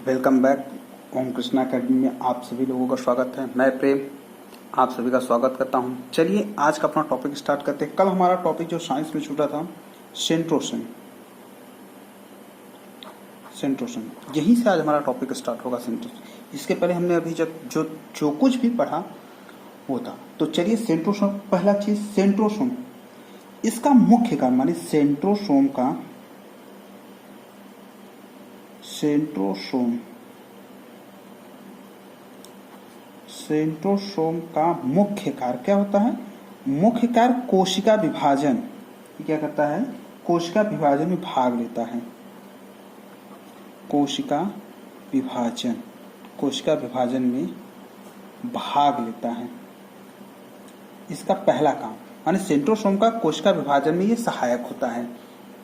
Welcome back. Om Krishna academy में आप सभी लोगों का स्वागत है। मैं प्रेम आप सभी का स्वागत करता हूं। चलिए आज का अपना टॉपिक स्टार्ट करते हैं। कल हमारा टॉपिक जो साइंस में छूटा था सेंट्रोसन, यहीं से आज हमारा टॉपिक स्टार्ट होगा सेंट्रोसन। इसके पहले हमने अभी जो कुछ भी पढ़ा वो था। तो चलिए सेंट्रोसोम, पहला चीज सेंट्रोसोम, इसका मुख्य कारण माने सेंट्रोसोम का मुख्य कार्य क्या होता है? मुख्य कार्य कोशिका विभाजन। क्या करता है? कोशिका विभाजन में भाग लेता है। कोशिका विभाजन में भाग लेता है। इसका पहला काम माने सेंट्रोसोम का कोशिका विभाजन में ये सहायक होता है।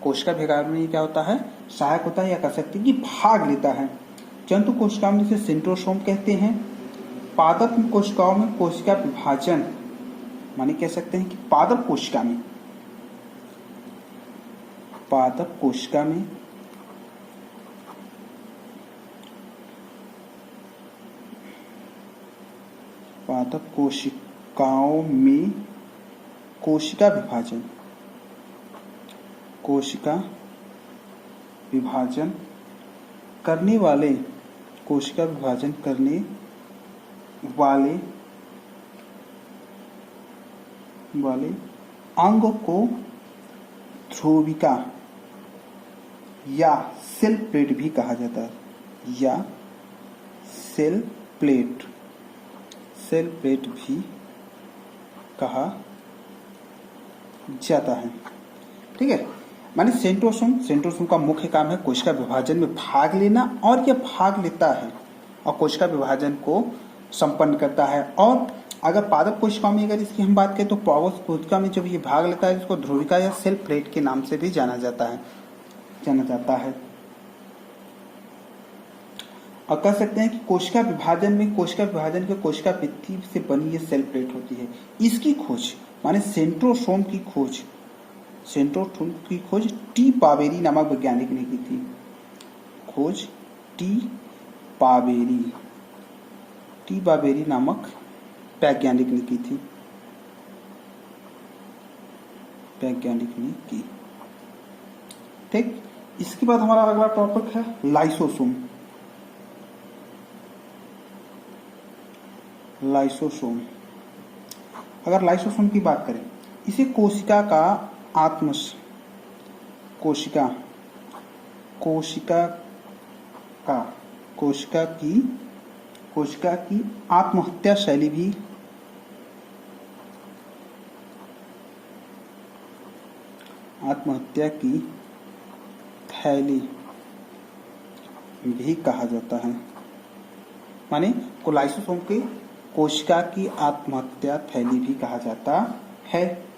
कोशिका विभाजन में क्या होता है? सहायक होता है, या कह सकते हैं कि भाग लेता है। जंतु कोशिकाओं में इसे सेंट्रोसोम कहते हैं। पादप कोशिकाओं में कोशिका विभाजन माने कह सकते हैं कि पादप कोशिका में कोशिका विभाजन करने वाले अंग को ध्रुविका या सेल प्लेट भी कहा जाता है, या सेल प्लेट भी कहा जाता है। ठीक है, माने सेंट्रोसोम का मुख्य काम है कोशिका विभाजन में भाग लेना, और यह भाग लेता है और कोशिका विभाजन को संपन्न करता है। और अगर पादप कोशिकाओं में अगर इसकी हम बात करें तो पादप कोशिका में जब ये भाग लेता है इसको ध्रुविका या सेल प्लेट के नाम से भी जाना जाता है। और कह सकते हैं कि कोशिका विभाजन के कोशिका भित्ति से बनी ये सेल प्लेट होती है। इसकी खोज माने सेंट्रोसोम की खोज टी पावेरी नामक वैज्ञानिक ने की थी। टी पावेरी नामक वैज्ञानिक ने की। ठीक, इसके बाद हमारा अगला टॉपिक है लाइसोसोम। अगर लाइसोसोम की बात करें, इसे कोशिका की आत्महत्या शैली भी कहा जाता है। माने को लाइसोसोम की कोशिका की आत्महत्या थैली भी कहा जाता है।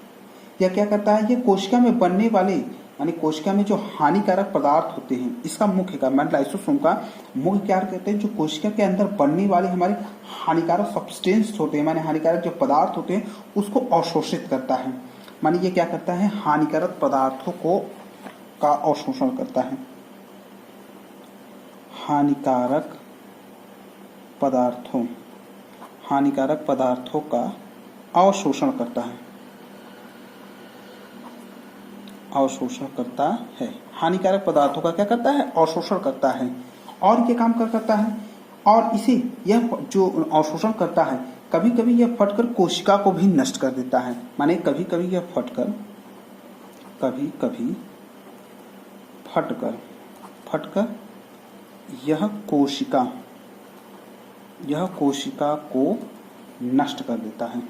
यह क्या करता है? ये कोशिका में बनने वाले माने कोशिका में जो हानिकारक पदार्थ होते हैं, इसका मुख्य कार्य माने लाइसोसोम का मुख्य कार्य कहते हैं जो कोशिका के अंदर बनने वाले हमारे हानिकारक सब्सटेंस होते हैं, माने हानिकारक जो पदार्थ होते हैं उसको अवशोषित करता है। माने ये क्या करता है? हानिकारक पदार्थों का अवशोषण करता है। हानिकारक पदार्थों का अवशोषण करता है। हानिकारक पदार्थों का क्या करता है? अवशोषण करता है। और ये काम करता है, और इसे यह जो अवशोषण करता है कभी कभी यह फटकर कोशिका को भी नष्ट कर देता है। माने कभी कभी यह फटकर यह कोशिका को नष्ट कर देता है।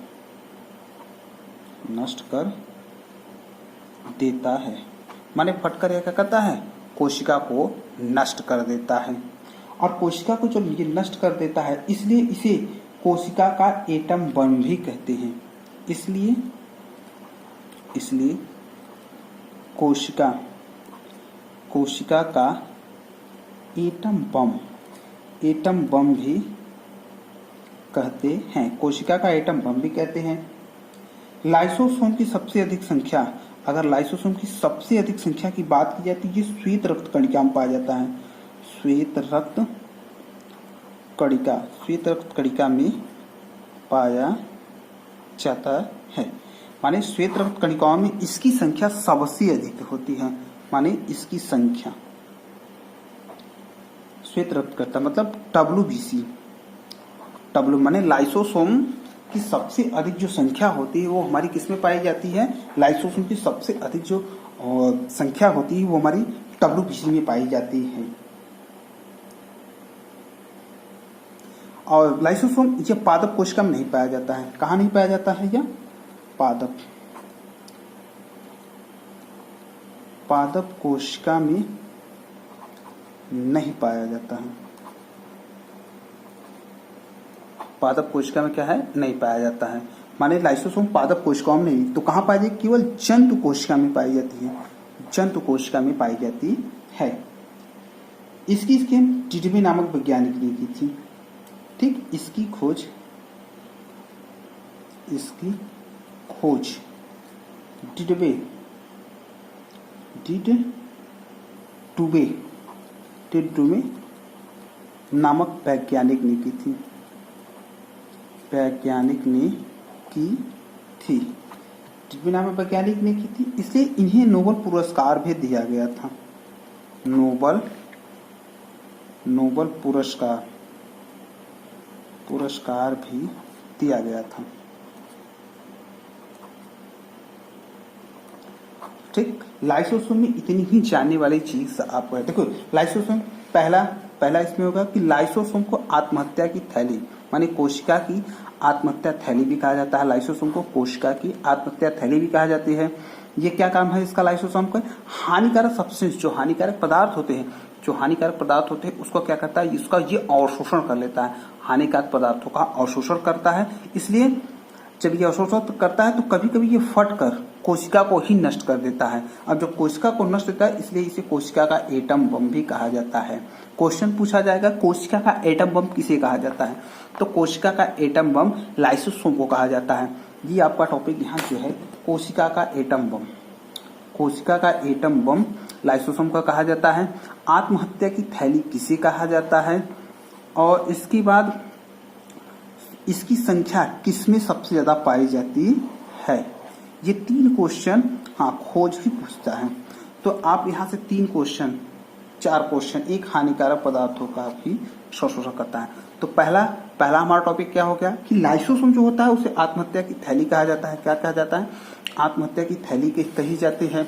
माने फटकर यह क्या करता है? कोशिका को नष्ट कर देता है। और कोशिका को जब ये नष्ट कर देता है इसलिए इसे कोशिका का एटम बम भी कहते हैं। इसलिए कोशिका का एटम बम भी कहते हैं। कोशिका का एटम बम भी कहते हैं। लाइसोसोम की सबसे अधिक संख्या, अगर लाइसोसोम की सबसे अधिक संख्या की बात की जाती है, ये श्वेत रक्त कणिका में पाया जाता है। श्वेत रक्त कणिका, श्वेत रक्त कणिका में पाया जाता है। माने श्वेत रक्त कणिकाओं में इसकी संख्या सबसे अधिक होती है। माने इसकी संख्या, श्वेत रक्त कणिका मतलब WBC, W माने लाइसोसोम की सबसे अधिक जो संख्या होती है वो हमारी किसमें पाई जाती है? लाइसोसोम की सबसे अधिक जो संख्या होती है वो हमारी WBC में पाई जाती है। और लाइसोसोम ये पादप कोशिका में नहीं पाया जाता है। कहाँ नहीं पाया जाता है? यह पादप कोशिका में नहीं पाया जाता है। पादप कोशिका में क्या है? नहीं पाया जाता है। माने लाइसोसोम पादप कोशिकाओं में नहीं, तो कहाँ पाई जाती? केवल जंतु कोशिका में पाई जाती है। जंतु कोशिका में पाई जाती है। इसकी डिडबे नामक वैज्ञानिक ने की थी। ठीक, इसकी खोज डिडबे नामक वैज्ञानिक ने की थी। डिडबे नामक वैज्ञानिक ने की थी, इसलिए इन्हें नोबेल पुरस्कार भी दिया गया था। नोबेल पुरस्कार भी दिया गया था। ठीक, लाइसोसोम में इतनी ही जानने वाली चीज आपको है। देखो लाइसोसोम पहला इसमें होगा कि लाइसोसोम को आत्महत्या की थैली माने कोशिका की आत्महत्या थैली भी कहा जाता है। लाइसोसोम को कोशिका की आत्महत्या थैली भी कहा जाती है। ये क्या काम है इसका? लाइसोसोम का हानिकारक सब्सटेंस, जो हानिकारक पदार्थ होते हैं उसको क्या करता है? इसका ये अवशोषण कर लेता है। हानिकारक पदार्थों का अवशोषण करता है। इसलिए जब ये अवशोषण करता है तो कभी कभी ये फट कर कोशिका को ही नष्ट कर देता है। अब जब कोशिका को नष्ट करता है इसलिए इसे कोशिका का एटम बम भी कहा जाता है। क्वेश्चन पूछा जाएगा कोशिका का एटम बम किसे कहा जाता है? तो कोशिका का एटम बम लाइसोसोम को कहा जाता है। ये आपका टॉपिक यहाँ जो है कोशिका का एटम बम लाइसोसोम का कहा जाता है। आत्महत्या की थैली किसे कहा जाता है? और इसके बाद इसकी संख्या किसमें सबसे ज्यादा पाई जाती है? ये 3 क्वेश्चन खोज भी पूछता है। तो आप यहाँ से 4 क्वेश्चन, एक हानिकारक पदार्थों का भी शोषण करता है। तो पहला हमारा टॉपिक क्या हो गया कि लाइसोसोम जो होता है उसे आत्महत्या की थैली कहा जाता है। क्या कहा जाता है? आत्महत्या की थैली कही जाती है।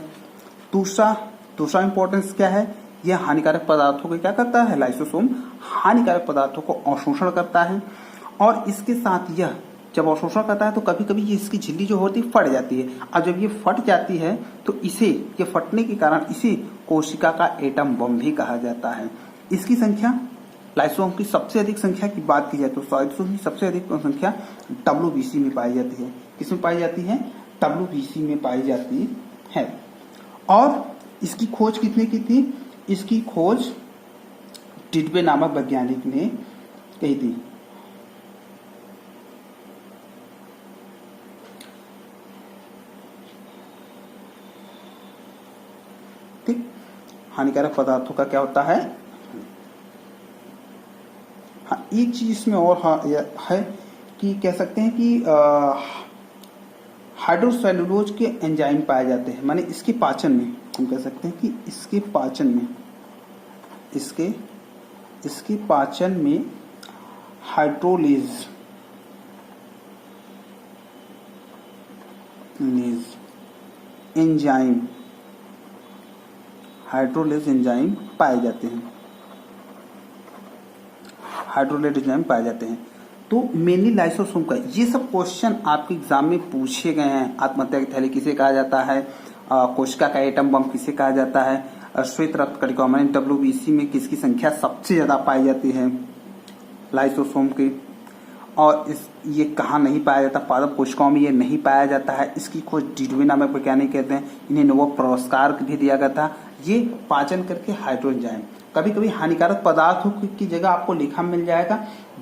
दूसरा इंपॉर्टेंस क्या है? यह हानिकारक पदार्थों को क्या करता है? लाइसोसोम हानिकारक पदार्थों को अवशोषण करता है। और इसके साथ यह जब अवशोषण करता है तो कभी कभी ये इसकी झिल्ली जो होती है फट जाती है। और जब ये फट जाती है तो ये फटने के कारण इसे कोशिका का एटम बम भी कहा जाता है। इसकी संख्या लाइसोसोम की सबसे अधिक संख्या की बात की जाए तो लाइसोसोम की सबसे अधिक संख्या WBC में पाई जाती है। किसमें पाई जाती है? WBC में पाई जाती है। और इसकी खोज किसने की थी? इसकी खोज डिडबे नामक वैज्ञानिक ने कही थी। ठीक, हानिकारक पदार्थों का क्या होता है? हाँ, एक चीज इसमें और है कि कह सकते हैं कि हाइड्रोसेलुलोज के एंजाइम पाए जाते हैं। माने इसके पाचन में हम कह सकते हैं कि इसके पाचन में हाइड्रोलेज एंजाइम पाए जाते हैं। तो मेनली लाइसोसोम का ये सब क्वेश्चन आपके एग्जाम में पूछे गए हैं। आत्महत्या की थैली किसे कहा जाता है? कोशिका का एटम बम किसे कहा जाता है? श्वेत रक्त कणिका माने WBC में किसकी संख्या सबसे ज्यादा पाई जाती है? लाइसोसोम की। और ये कहाँ नहीं पाया जाता? पादप कोशिकाओं में ये नहीं पाया जाता है। इसकी खोज डिडबे नामक वैज्ञानिक कहते हैं। इन्हें नोबेल पुरस्कार भी दिया गया था। ये पाचन करके हाइड्रोएंजाइम, कभी कभी हानिकारक पदार्थों की जगह आपको लिखा मिल जाएगा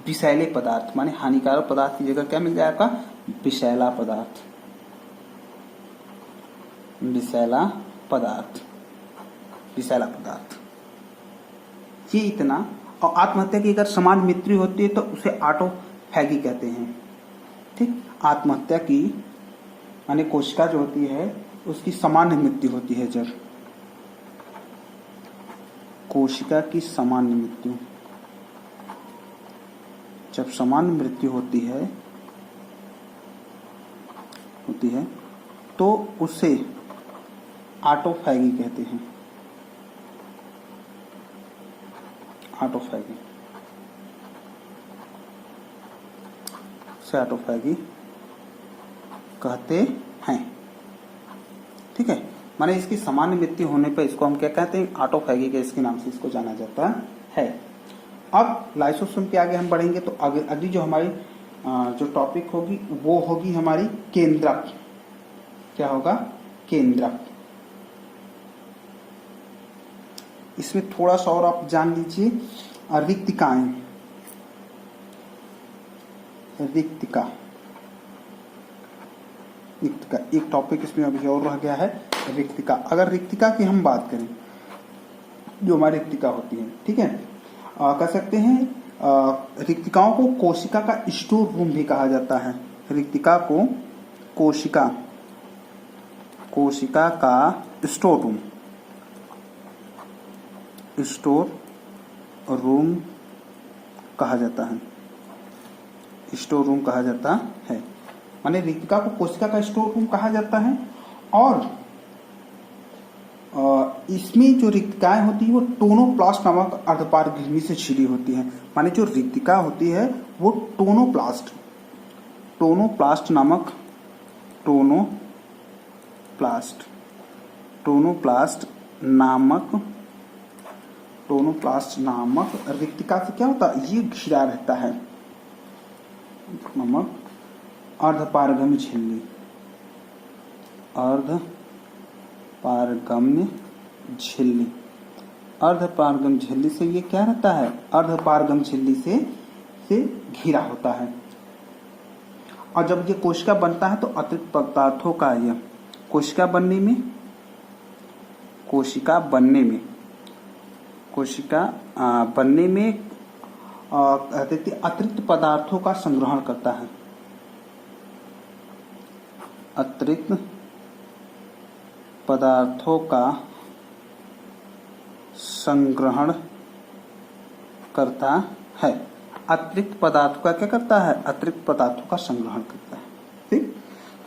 विषैले पदार्थ। माने हानिकारक पदार्थ की जगह क्या मिल जाएगा? विषैला पदार्थ। ये इतना और आत्महत्या की अगर समान मृत्यु होती है तो उसे ऑटोफैगी कहते हैं। ठीक, आत्महत्या की माने कोशिका जो होती है उसकी सामान्य मृत्यु होती है, जब कोशिका की सामान्य मृत्यु, जब सामान्य मृत्यु होती है तो उसे ऑटोफैगी कहते हैं। ऑटोफैगी से ऑटोफैगी कहते हैं। ठीक है, माने इसकी सामान्य मृत्यु होने पर इसको हम क्या कहते हैं, ऑटोफैगी के इसके नाम से इसको जाना जाता है। अब लाइसोसोम के आगे हम बढ़ेंगे तो अगली जो हमारी जो टॉपिक होगी वो होगी हमारी केंद्रक। क्या होगा, केंद्रक। इसमें थोड़ा सा और आप जान लीजिए, रिक्तिकाएं। रिक्तिका एक टॉपिक इसमें अभी और रह गया है, रिक्तिका। अगर रिक्तिका की हम बात करें, जो हमारी रिक्तिका होती है, ठीक है, कह सकते हैं रिक्तिकाओं को कोशिका का स्टोर रूम भी कहा जाता है। रिक्तिका को कोशिका का स्टोर रूम कहा जाता है। स्टोर रूम कहा जाता है, माने रिक्तिका को कोशिका का स्टोर रूम कहा जाता है। और इसमें जो रिक्तिकाएं होती है वो टोनोप्लास्ट नामक अर्धपारगर्मी से छिड़ी होती है। माने जो रिक्तिका होती है वो टोनोप्लास्ट नामक रिक्तिका से क्या होता है, ये घिरा रहता है नामक अर्धपारगम्य झिल्ली से ये क्या रहता है, अर्धपारगम झिल्ली से घिरा होता है। और जब ये कोशिका बनता है तो अतिरिक्त पदार्थों का यह कोशिका बनने में अतिरिक्त पदार्थों का संग्रहण करता है। अतिरिक्त पदार्थों का संग्रहण करता है। अतिरिक्त पदार्थों का क्या करता है, अतिरिक्त पदार्थों का संग्रहण करता है। ठीक,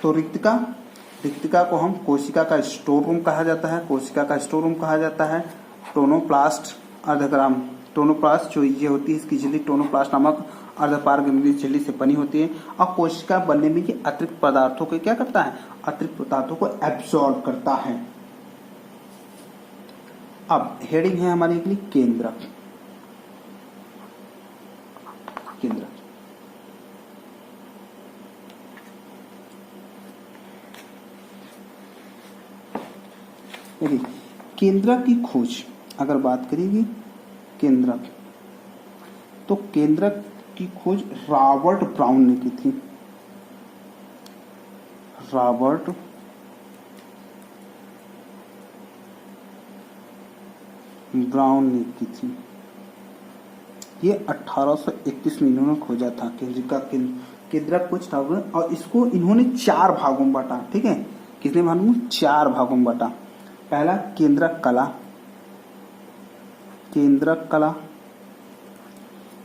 तो रिक्तिका को हम कोशिका का स्टोर रूम कहा जाता है। टोनोप्लास्ट जो ये होती है, इसकी झिल्ली टोनोप्लास्ट नामक अर्धपारगम्य झिल्ली से बनी होती है। और कोशिका बनने में ये अतिरिक्त पदार्थों को क्या करता है, अतिरिक्त पदार्थों को एब्सॉर्ब करता है। अब हेडिंग है हमारी अगली केंद्रक। देखिए, केंद्रक की खोज अगर बात करेगी केंद्रक, तो केंद्रक की खोज रॉबर्ट ब्राउन ने की थी। रॉबर्ट ब्राउन ने की थी। ये 1831 में इन्होंने खोजा था केंद्रक कुछ था, और इसको इन्होंने 4 भागों में बांटा। ठीक है, कितने भागों में, 4 भागों में बांटा। पहला केंद्रक कला,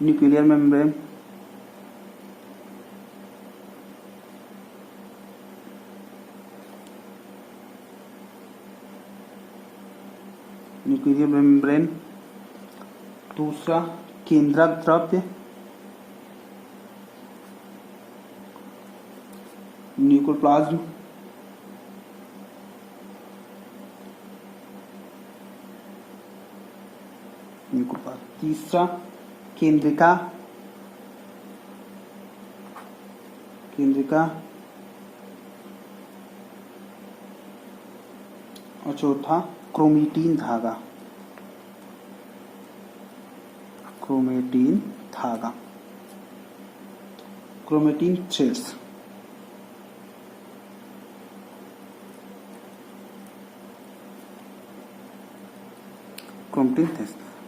न्यूक्लियर मेम्ब्रेन, दूसरा केंद्रक द्रव्य, न्यूक्लियोप्लाज्म, तीसरा केंद्रिका, और चौथा क्रोमेटिन धागा। Chromatin threads.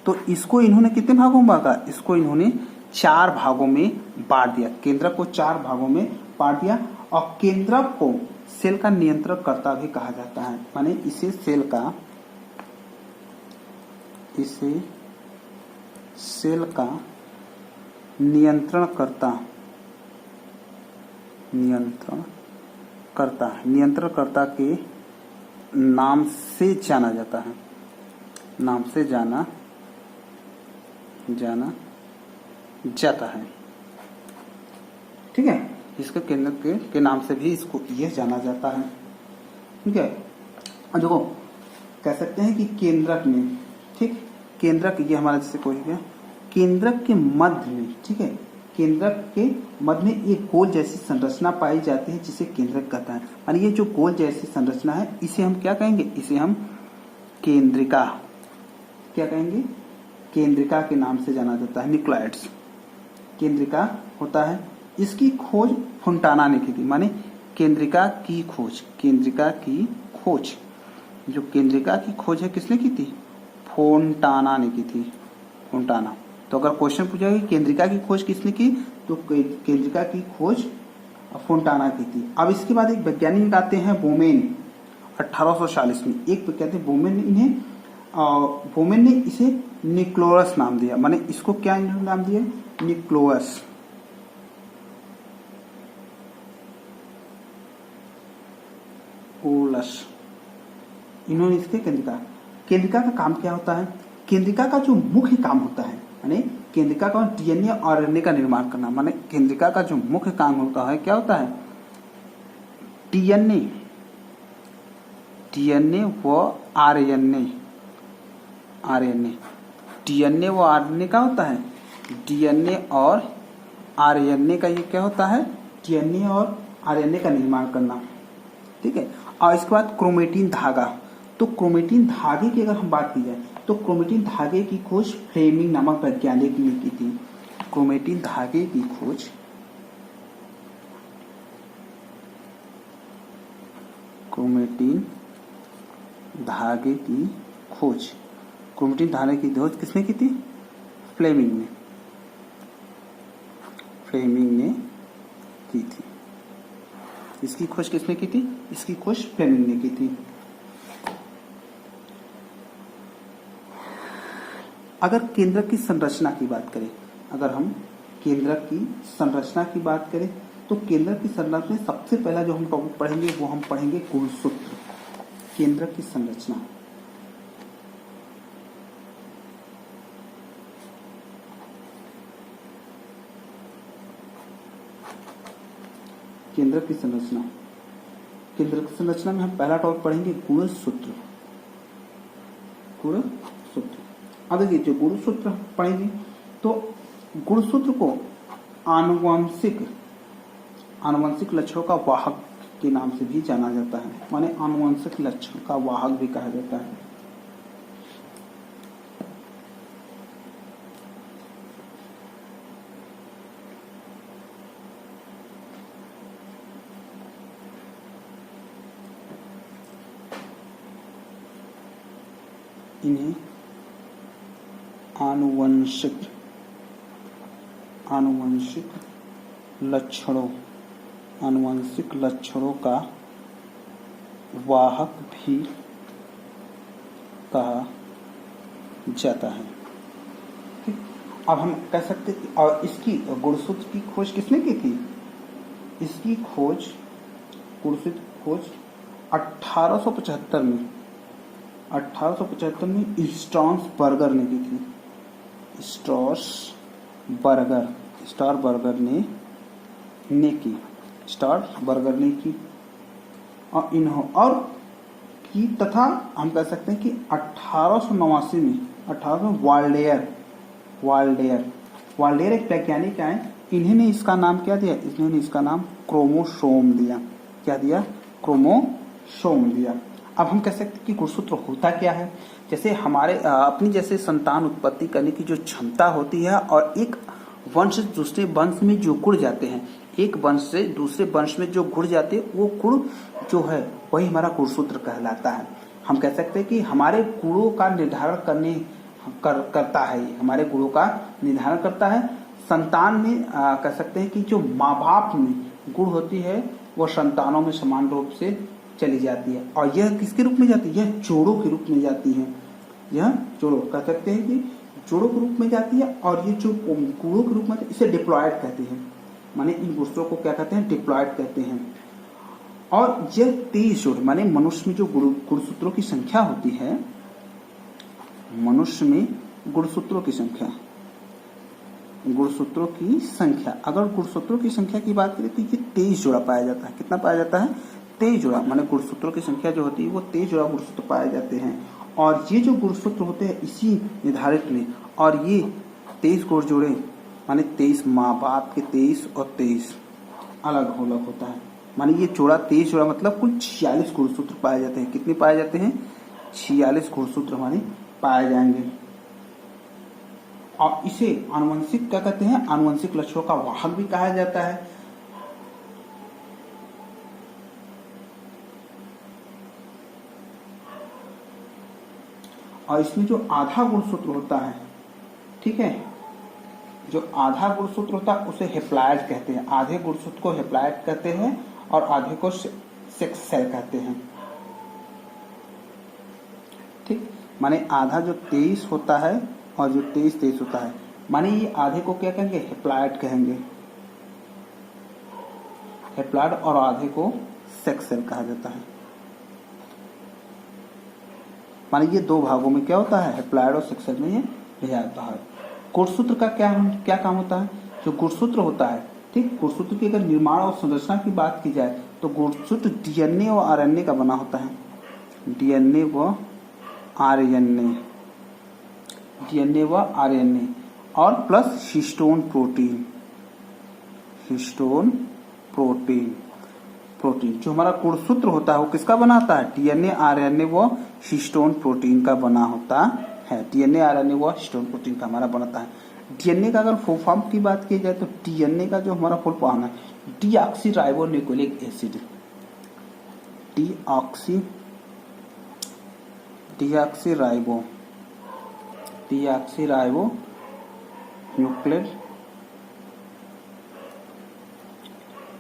तो इसको इन्होंने कितने भागों में बांटा, इसको इन्होंने 4 भागों में बांट दिया, केंद्रक को 4 भागों में बांट दिया। और केंद्रक को सेल का नियंत्रणकर्ता भी कहा जाता है, माने इसे सेल का नियंत्रणकर्ता के नाम से जाना जाता है, नाम से जाना जाता है। ठीक है, इसके केंद्र के नाम से भी इसको यह जाना जाता है। ठीक है, देखो कह सकते हैं कि केंद्रक में, ठीक, केंद्रक ये हमारा जैसे कोई है, केंद्रक के मध्य में, ठीक है, केंद्रक के मध्य में एक गोल जैसी संरचना पाई जाती है जिसे केंद्रक कहता है। और ये जो गोल जैसी संरचना है इसे हम क्या कहेंगे, इसे हम केंद्रिका, क्या कहेंगे, केंद्रिका के नाम से जाना जाता है, न्यूक्लियड्स केंद्रिका होता है। इसकी खोज फोंटाना ने की थी, माने केंद्रिका की खोज, जो केंद्रिका की खोज है किसने की थी, फोंटाना ने की थी, फोंटाना। तो अगर क्वेश्चन पूछा कि केंद्रिका की खोज किसने की, तो केंद्रिका की खोज फोंटाना की थी। अब इसके बाद एक वैज्ञानिक आते हैं बोमेन, 1840 में एक वैज्ञानिक बोमेन ने इसे न्यूक्लियस नाम दिया, माने इसको क्या नाम दिया, न्यूक्लियस। इन्होंने इसके केंद्रिका का काम क्या होता है, केंद्रिका का जो मुख्य काम होता है, यानी केंद्रिका का डीएनए और आरएनए का निर्माण करना, माने केंद्रिका का जो मुख्य काम होता है क्या होता है, डीएनए व आरएनए, डीएनए व आरएनए का होता है, डीएनए और आरएनए का ये क्या होता है, डीएनए और आरएनए का निर्माण करना। ठीक है, और इसके बाद क्रोमेटिन धागा, तो क्रोमेटिन धागे की अगर हम बात की जाए तो क्रोमेटिन धागे की खोज फ्लेमिंग नामक वैज्ञानिक ने की थी। क्रोमेटिन धागे की खोज किसने की थी, फ्लेमिंग ने की थी। इसकी खोज किसने की थी, इसकी खोज फ्लेमिंग ने की थी। अगर केंद्रक की संरचना की बात करें, अगर हम केंद्रक की संरचना की बात करें तो केंद्रक की संरचना में सबसे पहला जो हम टॉपिक पढ़ेंगे वो हम पढ़ेंगे गुणसूत्र। केंद्रक की संरचना, केंद्रक की संरचना में हम पहला टॉपिक पढ़ेंगे गुणसूत्र। अब देखिए जो गुणसूत्र पढ़ेंगे तो गुणसूत्र को आनुवंशिक लक्षणों का वाहक के नाम से भी जाना जाता है, माने आनुवंशिक लक्षण का वाहक भी कहा जाता है। इन्हें आनुवंशिक लक्षणों का वाहक भी कहा जाता है। ठीक, अब हम कह सकते हैं और इसकी गुणसूत्र की खोज किसने की थी, इसकी खोज गुणसूत्र की खोज 1875 में स्ट्रॉसबर्गर ने की थी। स्ट्रॉसबर्गर ने की और की तथा हम कह सकते हैं कि 1889 में वाल्डेयर एक वैज्ञानिक आए, इन्होंने इसका नाम क्या दिया, इन्होंने इसका नाम क्रोमोसोम दिया। क्या दिया, क्रोमोसोम दिया। अब हम कह सकते हैं कि गुणसूत्र होता क्या है, जैसे हमारे अपनी जैसे संतान उत्पत्ति करने की जो क्षमता होती है और एक वंश से दूसरे वंश में जो गुण जाते हैं, एक वंश से दूसरे वंश में जो गुण जाते हैं वो गुण जो है वही हमारा गुणसूत्र कहलाता है। हम कह सकते हैं कि हमारे गुणों का निर्धारण करने करता है, ये हमारे गुणों का निर्धारण करता है। संतान में कह सकते हैं कि जो माँ बाप में गुण होती है वो संतानों में समान रूप से चली जाती है, और यह किसके रूप में जाती है, यह जोड़ों के रूप में जाती है। यह जोड़ों कह सकते हैं कि जोड़ों के रूप में जाती है, और ये जो गुणों के रूप में इसे डिप्लॉयड कहते हैं, माने इन गुणों को क्या कहते हैं, डिप्लॉयड कहते हैं। और यह 23 जोड़ माने मनुष्य में जो गुणसूत्रों की संख्या होती है, मनुष्य में गुणसूत्रों की संख्या, गुणसूत्रों की संख्या, अगर गुणसूत्रों की संख्या की बात करें तो ये 23 जोड़ा पाया जाता है। कितना पाया जाता है, 23 जोड़ा, माने गुणसूत्रों की संख्या जो होती है वो 23 जोड़ा गुणसूत्र पाए जाते हैं। और ये जो गुणसूत्र होते हैं इसी निर्धारित में, और ये 23 गुण जोड़े माने 23 माँ बाप के 23 और 23 अलग अलग होता है, माने ये जोड़ा 23 जोड़ा मतलब कुल 46 गुणसूत्र पाए जाते हैं। कितने पाए जाते हैं, 46 गुणसूत्र हमारे पाए जाएंगे। और इसे आनुवंशिक क्या कहते हैं, आनुवंशिक लक्षणों का वाहक भी कहा जाता है। और इसमें जो आधा गुणसूत्र होता है, ठीक है, जो आधा गुणसूत्र होता है उसे हेप्लॉयड कहते हैं। आधे गुणसूत्र को हेप्लॉयड कहते हैं और आधे को सेक्स सेल कहते हैं। ठीक, माने आधा जो 23 होता है और जो 23 होता है, माने ये आधे को क्या कहेंगे, हेप्लॉयड कहेंगे, हेप्लॉयड, और आधे को सेक्स सेल कहा जाता है। माने ये दो भागों में क्या होता है, हेप्लॉयड और सेक्स सेल में ये भेजा जाता है। गुणसूत्र का क्या काम होता है, जो गुणसूत्र होता है, ठीक, गुणसूत्र की अगर निर्माण और संरचना की बात की जाए तो गुणसूत्र डीएनए और आरएनए का बना होता है। डीएनए व आरएनए, डीएनए व आरएनए, और plus histone protein, histone protein, protein जो हमारा गुणसूत्र होता है वो किसका बना होता है, डीएनए आरएनए व हिस्टोन प्रोटीन का बना होता है। डीएनए आरएनए व हिस्टोन प्रोटीन का हमारा बनता है। डीएनए का अगर फुल फॉर्म की बात की जाए तो डीएनए का जो हमारा फुल फॉर्म है deoxyribonucleic acid, deoxyribo nucleic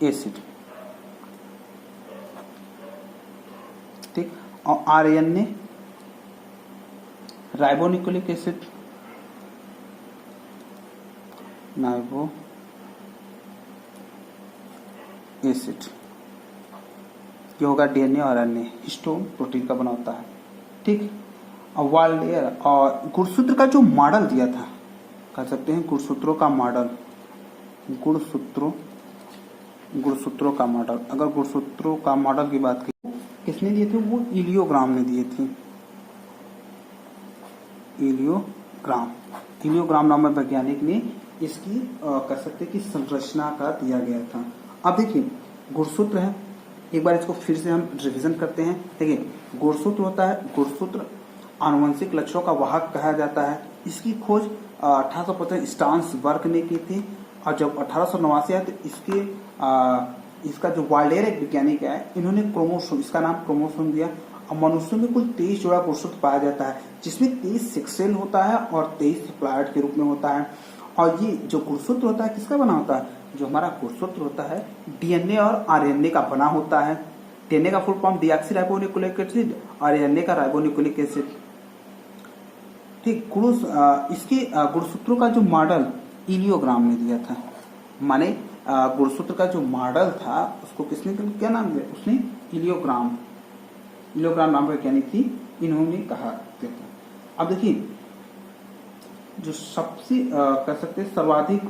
acid, ठीक। और आरएनए राइबोन्यूक्लिक एसिड, नाइबो एसिड, ये होगा डीएनए और आरएनए, हिस्टोन प्रोटीन का बना होता है, ठीक। और वाल्डेयर और गुणसूत्र का जो मॉडल दिया था, कह सकते हैं गुणसूत्रों का मॉडल, गुणसूत्रों का मॉडल, अगर गुणसूत्रों का मॉडल की बात की किसने दिए थे, वो इलियोग्राम ने दिए थे। इलियोग्राम नामक वैज्ञानिक ने इसकी कह सकते कि संरचना का दिया गया था। अब देखिए गुणसूत्र है, एक बार इसको फिर से हम रिवीजन करते हैं। देखिए गुणसूत्र होता है, गुणसूत्र आनुवंशिक लक्षणों का वाहक कहा जाता है। इसकी खोज 1850 स्टार्न्सबर्ग ने की थी, और जब 1889 आया तो इसका जो वाल्डेयर एक वैज्ञानिक है, इन्होंने क्रोमोसोम, इसका नाम क्रोमोसोम दिया। और मनुष्यों में कुल 23 जोड़ा गुणसूत्र पाया जाता है, जिसमें 23 सेक्सुअल होता है और 23 हेप्लॉयड के रूप में होता है। और ये जो गुणसूत्र होता है किसका बना होता है, जो हमारा गुणसूत्र होता है डीएनए और आरएनए का बना होता है। डीएनए का full form deoxyribonucleic acid, RNA का राइबोन्यूक्लिक एसिड, ठीक। इसके गुणसूत्रों का जो मॉडल इलियोग्राम ने दिया था, माने गुणसूत्र का जो मॉडल था उसको किसने क्या नाम दिया, उसने इलियोग्राम नाम वैज्ञानिक थी, इन्होंने कहा था। अब देखिए जो सबसे कह सकते सर्वाधिक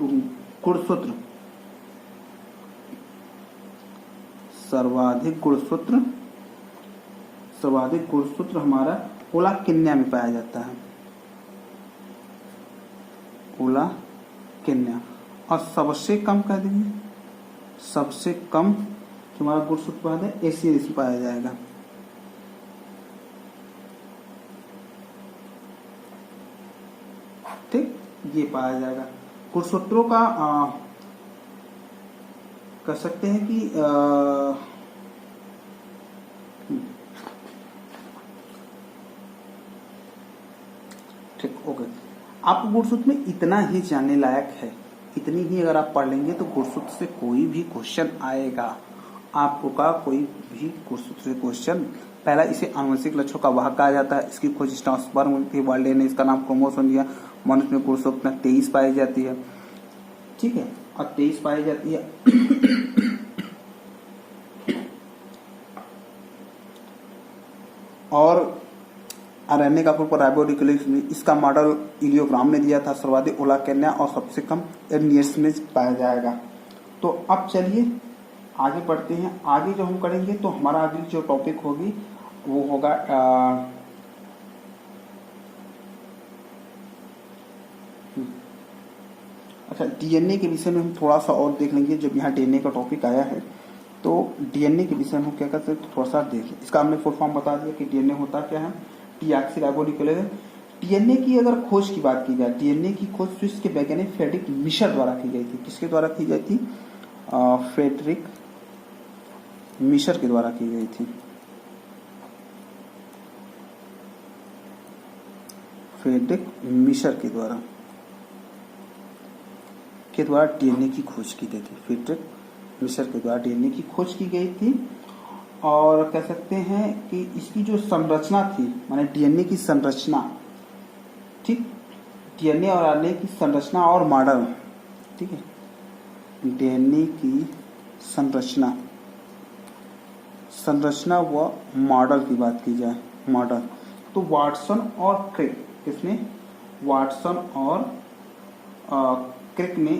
गुणसूत्र हमारा ओला केन्या में पाया जाता है, ओला केन्या। और सबसे कम कह देंगे, सबसे कम जो हमारा गुणसूत्र पाया है एशिया में पाया जाएगा। ठीक, ये पाया जाएगा। गुणसूत्रों का कह सकते हैं कि ठीक, ओके। आपको गुणसूत्र में इतना ही जानने लायक है, इतनी ही अगर आप पढ़ लेंगे तो गुणसूत्र से कोई भी क्वेश्चन आएगा, आपका कोई भी गुणसूत्र से क्वेश्चन। पहला, इसे आनुवंशिक लक्षणों का वाहक कहा जाता है। इसकी खोज स्पर्म के वार्ले ने इसका नाम क्रोमोसोम दिया। मनुष्य में गुणसूत्र 23 पाई जाती है, ठीक है, और 23 पाई जाती है। और अरण्य का पूर्व राइबोडिक्यूलिस में इसका मॉडल इलियोग्राम ने दिया था। सर्वाधिक ओला कन्या और सबसे कम एरनियर्स में पाया जाएगा। तो अब चलिए आगे बढ़ते हैं। आगे जो हम करेंगे तो हमारा अगली जो टॉपिक होगी वो होगा अच्छा, डीएनए के विषय में हम थोड़ा सा और देख लेंगे। जब यहाँ डीएनए का टॉपिक आया है तो डीएनए के विषय में हम क्या करते हैं, तो थोड़ा सा देखें। इसका हमने फुल फॉर्म बता दिया कि डीएनए होता क्या है, डीऑक्सीराइबोन्यूक्लियोटाइड। डीएनए की अगर खोज की बात की जाए, डीएनए की खोज स्विस के वैज्ञानिक फ्रेडरिक मिशर द्वारा की गई थी। किसके द्वारा की गई थी? फ्रेडरिक मिशर के द्वारा की गई थी। फ्रेडरिक मिशर के द्वारा डीएनए की खोज की गई थी। फ्रेडरिक मिशर के द्वारा डीएनए की खोज की गई थी। और कह सकते हैं कि इसकी जो संरचना थी, माने डीएनए की संरचना, ठीक, डीएनए और आरएनए की संरचना और मॉडल, ठीक है, डीएनए की संरचना व मॉडल की बात की जाए, मॉडल, तो वाटसन और क्रिक, किसने? वाटसन और क्रिक ने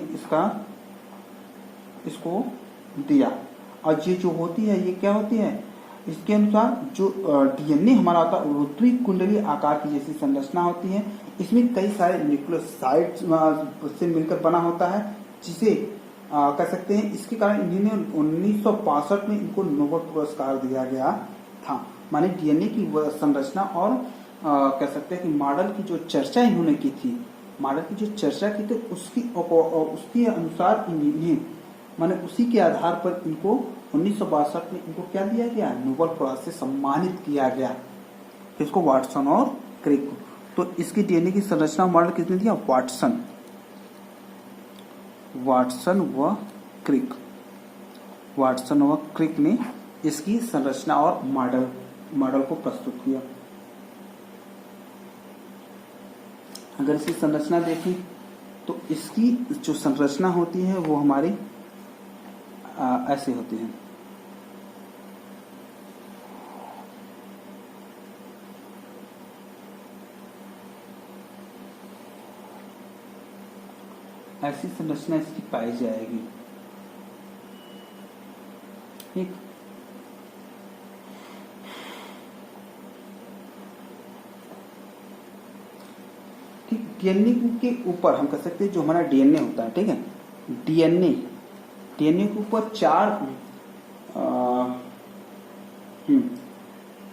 इसको दिया। और ये जो होती है, ये क्या होती है? इसके अनुसार जो डीएनए हमारा होता है रुद्री कुंडली आकार की जैसी संरचना होती है। इसमें कई सारे न्यूक्लियोसाइड्स से मिलकर बना होता है, जिसे कह सकते हैं। इसके कारण इन्हें 1962 में इनको नोबेल पुरस्कार दिया गया था। माने डीएनए की संरचना और कह सकते हैं कि मॉडल की जो चर्चा इन्होंने की थी, उसके अनुसार इन्हें, माने उसी के आधार पर इनको 1962 में इनको क्या दिया गया? नोबेल प्राइज से सम्मानित किया गया। किसको? वाटसन और क्रिक को। तो इसकी डीएनए की संरचना मॉडल किसने दिया? वाटसन व क्रिक ने इसकी संरचना और मॉडल को प्रस्तुत किया। अगर इसकी संरचना देखें तो इसकी जो संरचना होती है वो हमारी ऐसे होती है। ऐसी संरचना इसकी पाई जाएगी, ठीक। डीएनए के ऊपर हम कह सकते हैं जो हमारा डीएनए होता है, ठीक है, डीएनए के ऊपर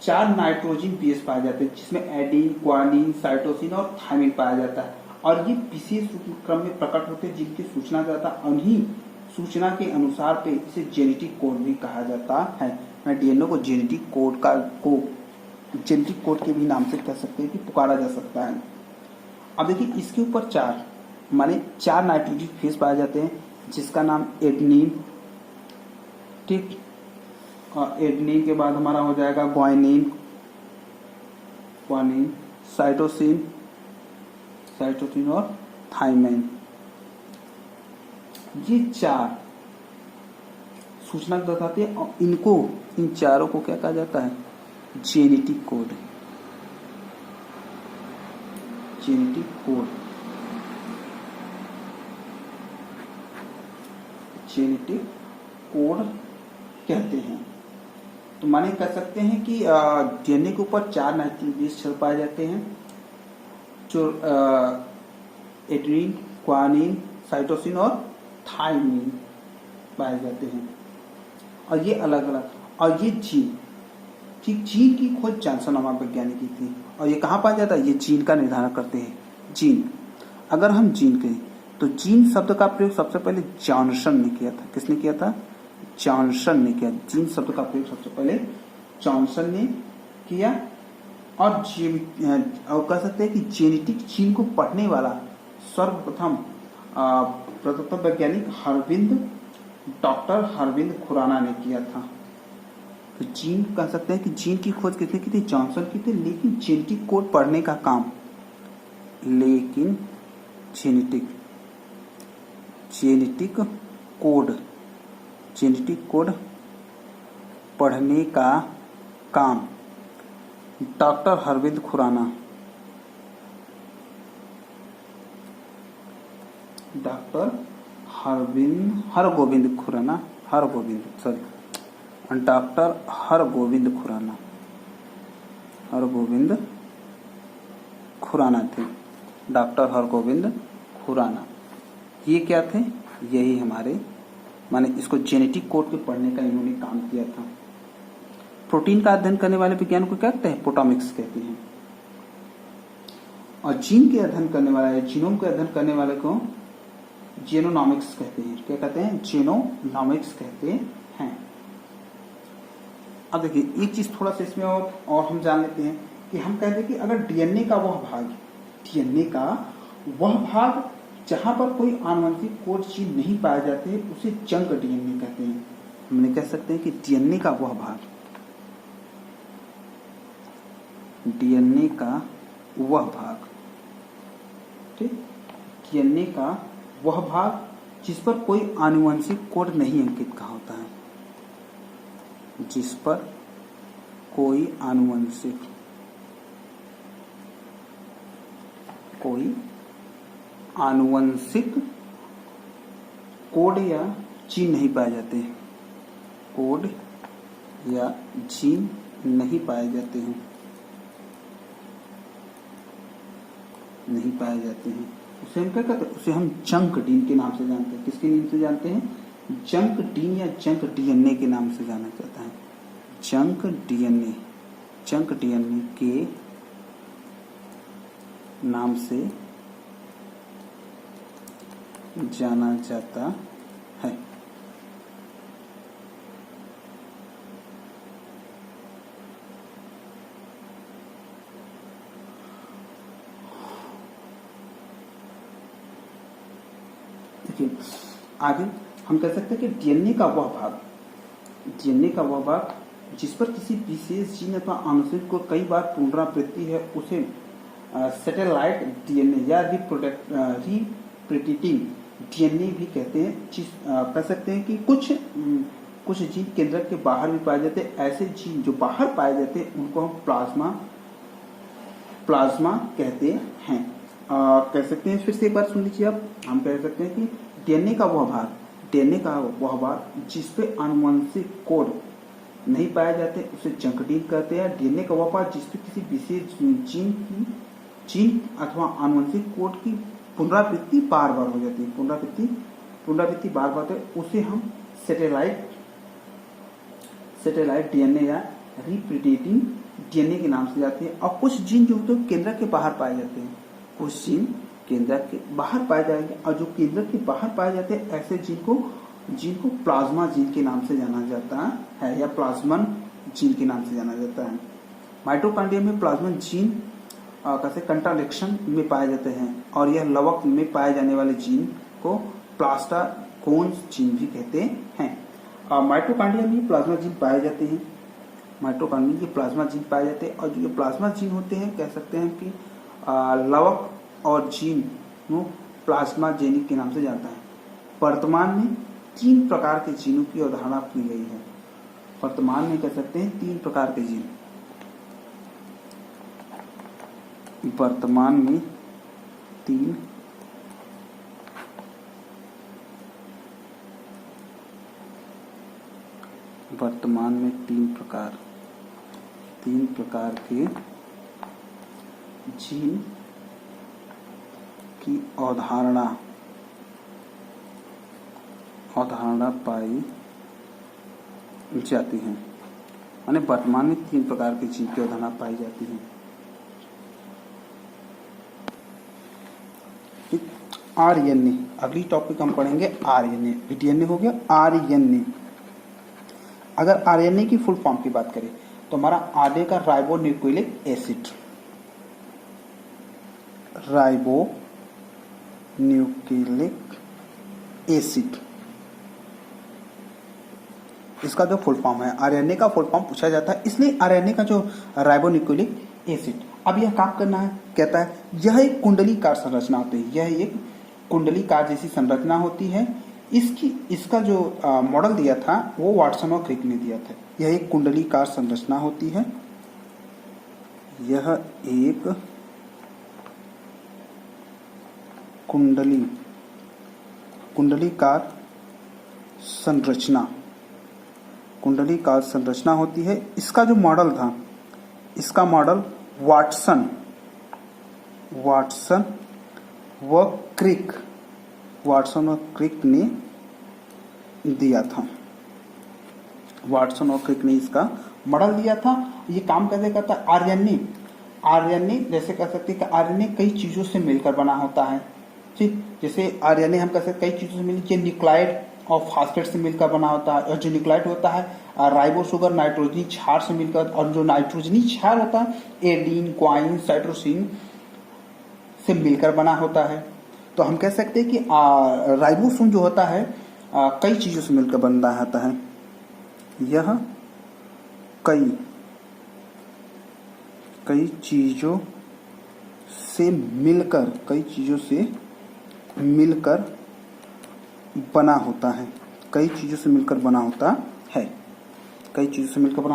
चार नाइट्रोजन बेस पाए जाते हैं, जिसमें एडीन, ग्वानिन, साइटोसिन और थायमिन पाया जाता है। और ये विशेष क्रम में प्रकट होते हैं, जिनकी सूचना जाता है। उन्हीं सूचना के अनुसार पे इसे जेनेटिक कोड भी कहा जाता है। डीएनए को जेनेटिक कोड के भी नाम से कह सकते हैं कि पुकारा जा सकता है। अब देखिए, इसके ऊपर चार नाइट्रोजन फेस पाए जाते हैं, जिसका नाम एडनिन, ठीक, और एडनिन के बाद हमारा हो जाएगा ग्वानिन, साइटोसिन और थायमिन। ये चार सूचना बताते हैं, और इन चारों को क्या कहा जाता है? जेनेटिक कोड कहते हैं। तो माने कह सकते हैं कि डीएनए के ऊपर चार नाइट्रोजन बेस पाए जाते हैं, जो एडेनिन, ग्वानिन, साइटोसिन और थायमिन पाए जाते हैं। और ये अलग अलग, और ये जीन की खोज जॉनसन नामक वैज्ञानिक की थी। और ये कहाँ पाया जाता है? ये जीन का निर्धारण करते हैं। जीन, अगर हम जीन कहें तो जीन शब्द का प्रयोग सबसे पहले जॉनसन ने किया था। किसने किया था? जॉनसन ने किया। जीन शब्द का प्रयोग सबसे पहले जॉनसन ने किया। और कह सकते हैं कि जेनेटिक जीन को पढ़ने वाला सर्वप्रथम प्रदत्त वैज्ञानिक डॉक्टर हरविंद खुराना ने किया था। तो जीन कह सकते हैं कि जीन की खोज किसने की थी? जॉनसन की थी। लेकिन जेनेटिक कोड पढ़ने का काम, लेकिन जेनेटिक कोड पढ़ने का काम डॉक्टर हरविंद खुराना, डॉक्टर हरगोविंद खुराना थे। डॉक्टर हरगोविंद खुराना ये क्या थे? यही हमारे माने इसको जेनेटिक कोड के पढ़ने का इन्होंने काम किया था। प्रोटीन का अध्ययन करने वाले विज्ञान को क्या कहते हैं? प्रोटोमिक्स कहते हैं। और जीन के अध्ययन करने वाला है, जीनोम के अध्ययन करने वाले को जेनोनॉमिक्स कहते हैं। क्या कहते हैं? जेनोनॉमिक्स कहते हैं। अब देखिए एक चीज थोड़ा सा इसमें और हम जान लेते हैं कि हम कहते हैं कि अगर डीएनए का वह भाग जहां पर कोई आनुवंशिक कोड जीन नहीं पाए जाते उसे जंक डीएनए कहते हैं। हमने कह सकते हैं कि डीएनए का वह भाग जिस पर कोई आनुवंशिक कोड नहीं अंकित कहा होता है, जिस पर कोई आनुवंशिक कोड या जीन नहीं पाए जाते हैं, उसे हम क्या कहते हैं? उसे हम जंक डीन के नाम से जानते हैं। किसके नाम से जानते हैं? जंक डीन या जंक डीएनए के नाम से जाना जाता है। जंक डीएनए के नाम से जाना जाता है। आगे हम कह सकते हैं कि डीएनए का वह भाग जिस पर किसी विशेष जीन अथवा आनुवंशिक को कई बार पुनरावृत्ति है उसे सैटेलाइट डीएनए या रिप्लिकेटिंग डीएनए भी कहते हैं। कह सकते हैं कि कुछ जीन केंद्रक के बाहर भी पाए जाते हैं। ऐसे जीन जो बाहर पाए जाते हैं उनको हम प्लाज्मा कहते हैं। कह सकते हैं, फिर से एक बार सुन लीजिए आप। हम कह सकते हैं कि डीएनए का वह भाग जिस पे आनुवंशिक कोड नहीं पाए जाते उसे जंक डीन कहते हैं। डीएनए का वह भाग जिस पे किसी विशेष जीन अथवा आनुवंशिक कोड की पुनरावृत्ति बार बार हो जाती है, पुनरावृत्ति बार बार उसे हम सैटेलाइट डीएनए या रिप्लिकेटिंग डीएनए के नाम से जाते हैं। और कुछ जीन जो होते हैं केंद्र के बाहर पाए जाते हैं, कुछ जीन केंद्र के बाहर पाए जाएंगे, और जो केंद्र के बाहर पाए जाते हैं ऐसे जीन को प्लाज्मा जीन के नाम से जाना जाता है, या प्लाज्मन जीन के नाम से जाना जाता है। माइटोकॉन्ड्रिया में प्लाज्मन जीन कैसे कंट्रालेक्शन में पाए जाते हैं, और यह लवक में पाए जाने वाले जीन को प्लास्टाकोन्स जीन भी कहते हैं। माइटोकॉन्ड्रिया में प्लाज्मा जीन पाए जाते हैं, और जो ये प्लाज्मा जीन होते हैं कह सकते हैं कि लवक और जीन को प्लाज्मा जेनिक के नाम से जानता है। वर्तमान में 3 प्रकार के जीनों की अवधारणा की गई है। वर्तमान में कह सकते हैं 3 प्रकार के जीन। वर्तमान में 3 प्रकार के जीन की अवधारणा पाई जाती है। यानी वर्तमान में 3 प्रकार के जीन की अवधारणा पाई जाती है। आरएनए, अगली टॉपिक हम पढ़ेंगे आरएनए। डीएनए हो गया, आरएनए। अगर आरएनए की फुल फॉर्म की बात करें तो हमारा आगे का राइबोन्यूक्लिक एसिड, राइबोन्यूक्लिक एसिड, इसका जो फुल फॉर्म है, आरएनए का फुल फॉर्म पूछा जाता है, इसलिए आरएनए का जो राइबोन्यूक्लिक एसिड। अब यह काम करना है, कहता है यह एक कुंडलीकार संरचना होती है, यह एक कुंडलीकार जैसी संरचना होती है। इसका जो मॉडल दिया था वो वाटसन और क्रिक ने दिया था। यह एक कुंडलीकार संरचना होती है, यह एक कुंडलीकार संरचना होती है। इसका जो मॉडल था, इसका मॉडल वाटसन व क्रिक ने दिया था। वाटसन और क्रिक ने इसका मॉडल दिया था। ये काम कैसे करता है? आरएनए जैसे कह सकते हैं कि आरएनए कई चीजों से मिलकर बना होता है। ठीक, जैसे आरएनए हम कह सकते कई चीजों से मिलकर, न्यूक्लाइड और फास्फेट से मिलकर बना होता है, और जो न्यूक्लाइड होता है राइबो शुगर नाइट्रोजनी क्षार से मिलकर, और जो नाइट्रोजनी क्षार होता है एडीन, ग्वाइन, साइटोसिन से मिलकर बना होता है। तो हम कह सकते हैं कि राइबोसोम जो होता है कई चीजों से मिलकर बना होता है। यह कई चीजों से मिलकर बना होता है। कई चीजों से मिलकर बना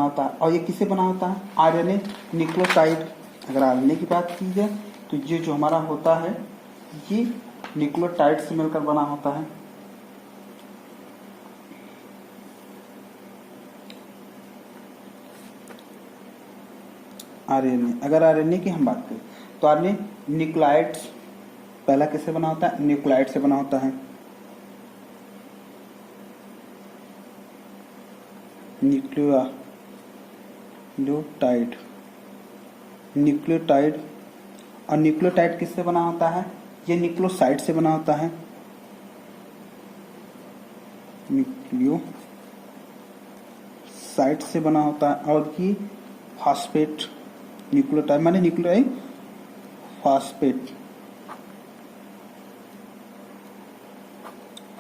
होता है। और ये किससे बना होता है? RNA nucleotide. अगर आरएनए की बात की जाए तो ये जो हमारा होता है ये न्यूक्लियोटाइड से मिलकर बना होता है। आरएनए, अगर आरएनए की हम बात करें तो आरएनए न्यूक्लियोटाइड पहला किससे बना होता है? न्यूक्लियोटाइड से बना होता है। न्यूक्लियोटाइड और न्यूक्लियोटाइड किससे बना होता है? ये न्यूक्लियोसाइड से बना होता है। न्यूक्लियोसाइड से बना होता है। और ये फास्फेट, न्यूक्लियोटाइड माने न्यूक्लियोटाइड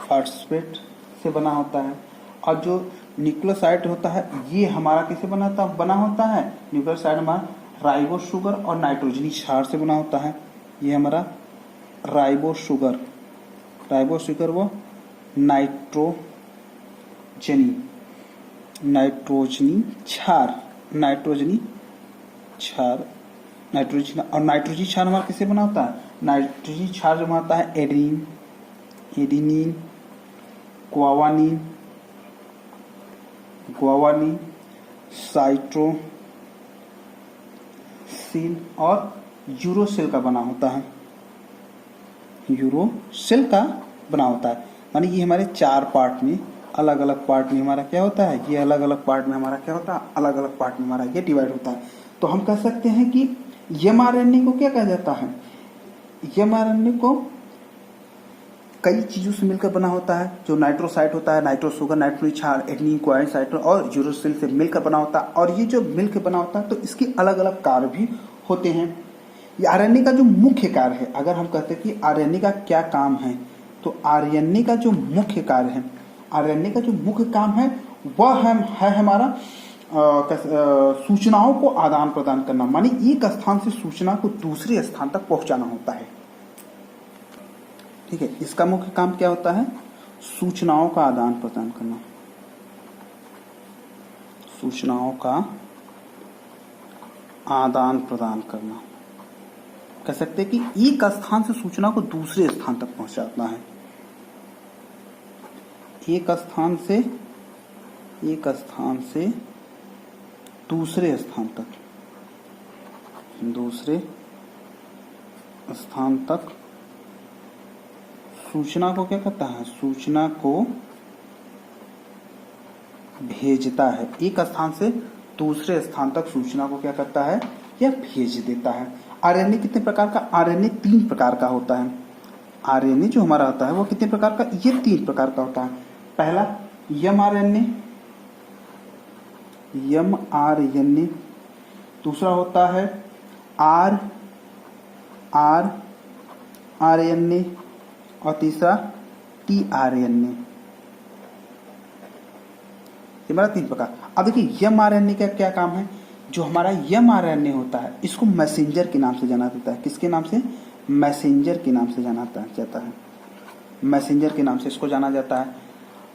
फास्फेट से बना होता है। और जो न्यूक्लियोसाइड होता है ये हमारा किससे बना होता है? न्यूक्लियोसाइड हमारा राइबो शुगर और नाइट्रोजनी क्षार से बना होता है। ये हमारा राइबो शुगर वो नाइट्रोजनी क्षार और नाइट्रोजनी क्षार हमारा किससे बना होता है? नाइट्रोजनी क्षार जो बनाता है एडेनिन, ग्वावानिन, साइटोसिन और यूरोसिल का बना होता है। माने ये हमारे चार पार्ट में, अलग अलग पार्ट में हमारा क्या होता है? ये अलग अलग पार्ट में हमारा क्या होता है? अलग अलग पार्ट में हमारा ये डिवाइड होता है। तो हम कह सकते हैं कि एमआरएनए को क्या कहा जाता है? एमआरएनए को कई चीजों से मिलकर बना होता है। जो नाइट्रोसाइड होता है, नाइट्रो शुगर, नाइट्रोजनी क्षार, एडेनिन, ग्वानिन, साइटोसिन और यूरोसिल से मिलकर बना होता है। और ये जो मिलकर बना होता है तो इसके अलग अलग कार्य भी होते हैं। ये आरएनए का जो मुख्य कार्य है, अगर हम कहते हैं कि आरएनए का क्या काम है, तो आरएनए का जो मुख्य कार्य है, आरएनए का जो मुख्य काम है वह है हमारा सूचनाओं को आदान प्रदान करना। माने एक स्थान से सूचना को दूसरे स्थान तक पहुंचाना होता है। ठीक है, इसका मुख्य काम क्या होता है? सूचनाओं का आदान प्रदान करना। सूचनाओं का आदान प्रदान करना, कह सकते हैं कि एक स्थान से सूचना को दूसरे स्थान तक पहुंचाना है। एक स्थान से दूसरे स्थान तक सूचना को क्या करता है? सूचना को भेजता है। एक स्थान से दूसरे स्थान तक सूचना को क्या करता है? या भेज देता है। आरएनए कितने प्रकार का? आरएनए 3 प्रकार का होता है। आरएनए जो हमारा होता है वो कितने प्रकार का? ये 3 प्रकार का होता है। पहला एमआरएनए, mRNA, दूसरा होता है rRNA और तीसरा tRNA। ये हमारा 3 प्रकार। अब देखिए mRNA का क्या काम है। जो हमारा mRNA होता है इसको मैसेंजर के नाम से जाना जाता है। किसके नाम से? मैसेंजर के नाम से जाना जाता है। मैसेंजर के नाम से इसको जाना जाता है।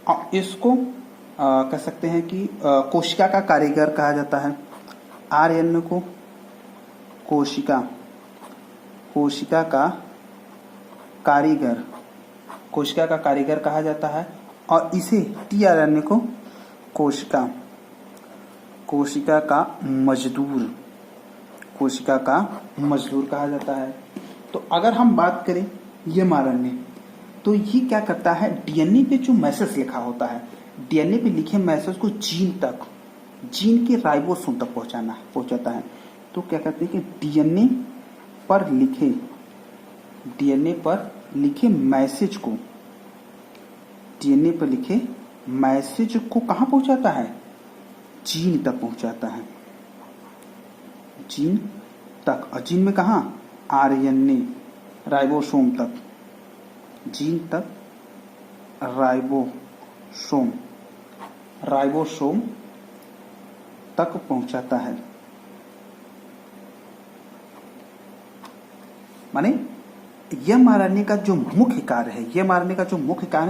और इसको कह सकते हैं कि कोशिका का कारीगर कहा जाता है। आरएनए को कोशिका का कारीगर कहा जाता है। और इसे टीआरएनए को कोशिका का मजदूर कहा जाता है। तो अगर हम बात करें mRNA, तो ये क्या करता है, डीएनए पे जो मैसेज लिखा होता है, डीएनए पे लिखे मैसेज को जीन के राइबोसोम तक पहुंचाता है। तो क्या कहते हैं कि डीएनए पर लिखे मैसेज को कहाँ पहुंचाता है? जीन तक पहुंचाता है। जीन तक, और जीन में कहाँ? आरएनए, राइबोसोम तक, जीन तक राइबोसोम तक पहुंचाता है। माने mRNA का जो मुख्य कार्य है,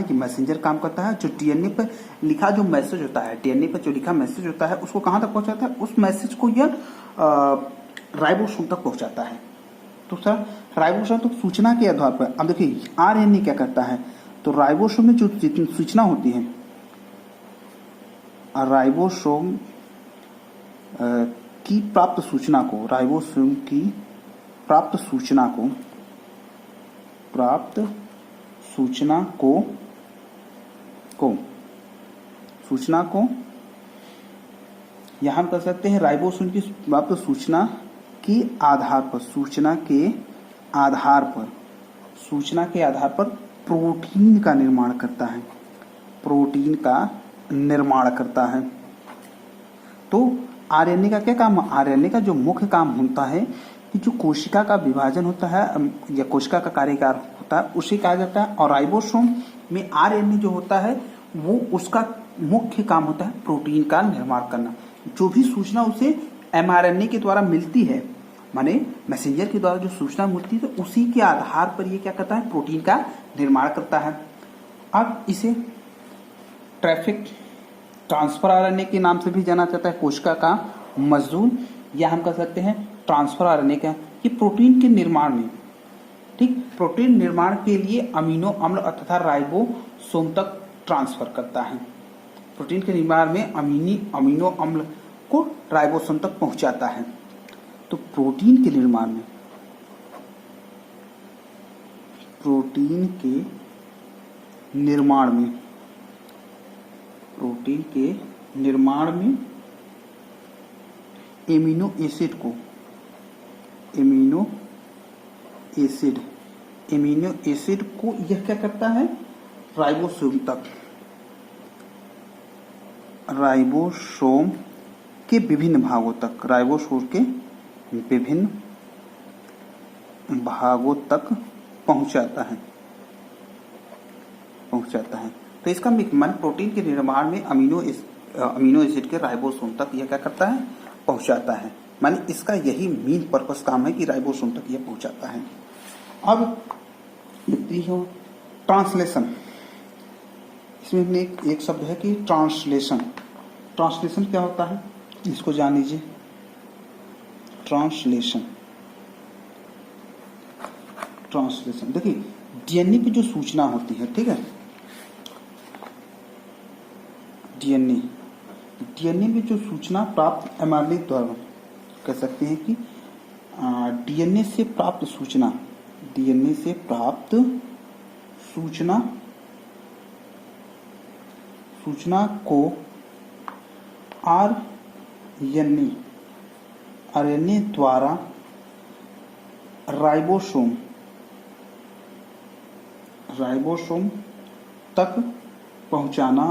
कि मैसेंजर काम करता है। जो डीएनए पर लिखा जो मैसेज होता है, डीएनए पर जो लिखा मैसेज होता है उसको कहाँ तक पहुंचाता है? उस मैसेज को यह राइबोसोम तक पहुंचाता है। तो सर राइबोसोम तक सूचना के आधार पर, अब देखिए आरएनए क्या करता है, तो राइबोसोम में जो सूचना होती है, राइबोसोम की प्राप्त सूचना को यहां हम कर सकते हैं राइबोसोम की प्राप्त सूचना के आधार पर प्रोटीन का निर्माण करता है। तो आरएनए का क्या काम है? आरएनए का जो मुख्य काम होता है कि जो कोशिका का विभाजन होता है या कोशिका का कार्यकार होता है उसे कहा जाता है। और राइबोसोम में आरएनए जो होता है वो उसका मुख्य काम होता है प्रोटीन का निर्माण करना। जो भी सूचना उसे एमआरएनए के द्वारा मिलती है, माने मैसेंजर के द्वारा जो सूचना मिलती है, तो उसी के आधार पर ये क्या करता है? प्रोटीन का निर्माण करता है। अब इसे ट्रैफिक ट्रांसफर आरएनए के नाम से भी जाना जाता है, कोशिका का मजदूर, या हम कह सकते हैं ट्रांसफर आरएनए का। ये प्रोटीन के निर्माण में, प्रोटीन निर्माण के लिए अमीनो अम्ल तथा राइबोसोम तक ट्रांसफर करता है। प्रोटीन के निर्माण में अमीनो अम्ल को राइबोसोम तक पहुंचाता है। तो प्रोटीन के निर्माण में एमिनो एसिड को यह क्या करता है? राइबोसोम के विभिन्न भागों तक पहुंचाता है। तो इसका मान प्रोटीन के निर्माण में अमीनो एसिड के राइबोसोम तक यह क्या करता है? पहुंचाता है। माने इसका यही मेन पर्पस काम है कि राइबोसोम तक यह पहुंचाता है। अब लिखती हूँ ट्रांसलेशन। इसमें एक शब्द है कि ट्रांसलेशन क्या होता है, इसको जान लीजिए। ट्रांसलेशन देखिए डीएनए पे जो सूचना होती है, ठीक है, डीएनए में जो सूचना प्राप्त एमआरएनए द्वारा, कह सकते हैं कि डीएनए से प्राप्त सूचना को आरएनए द्वारा राइबोसोम तक पहुंचाना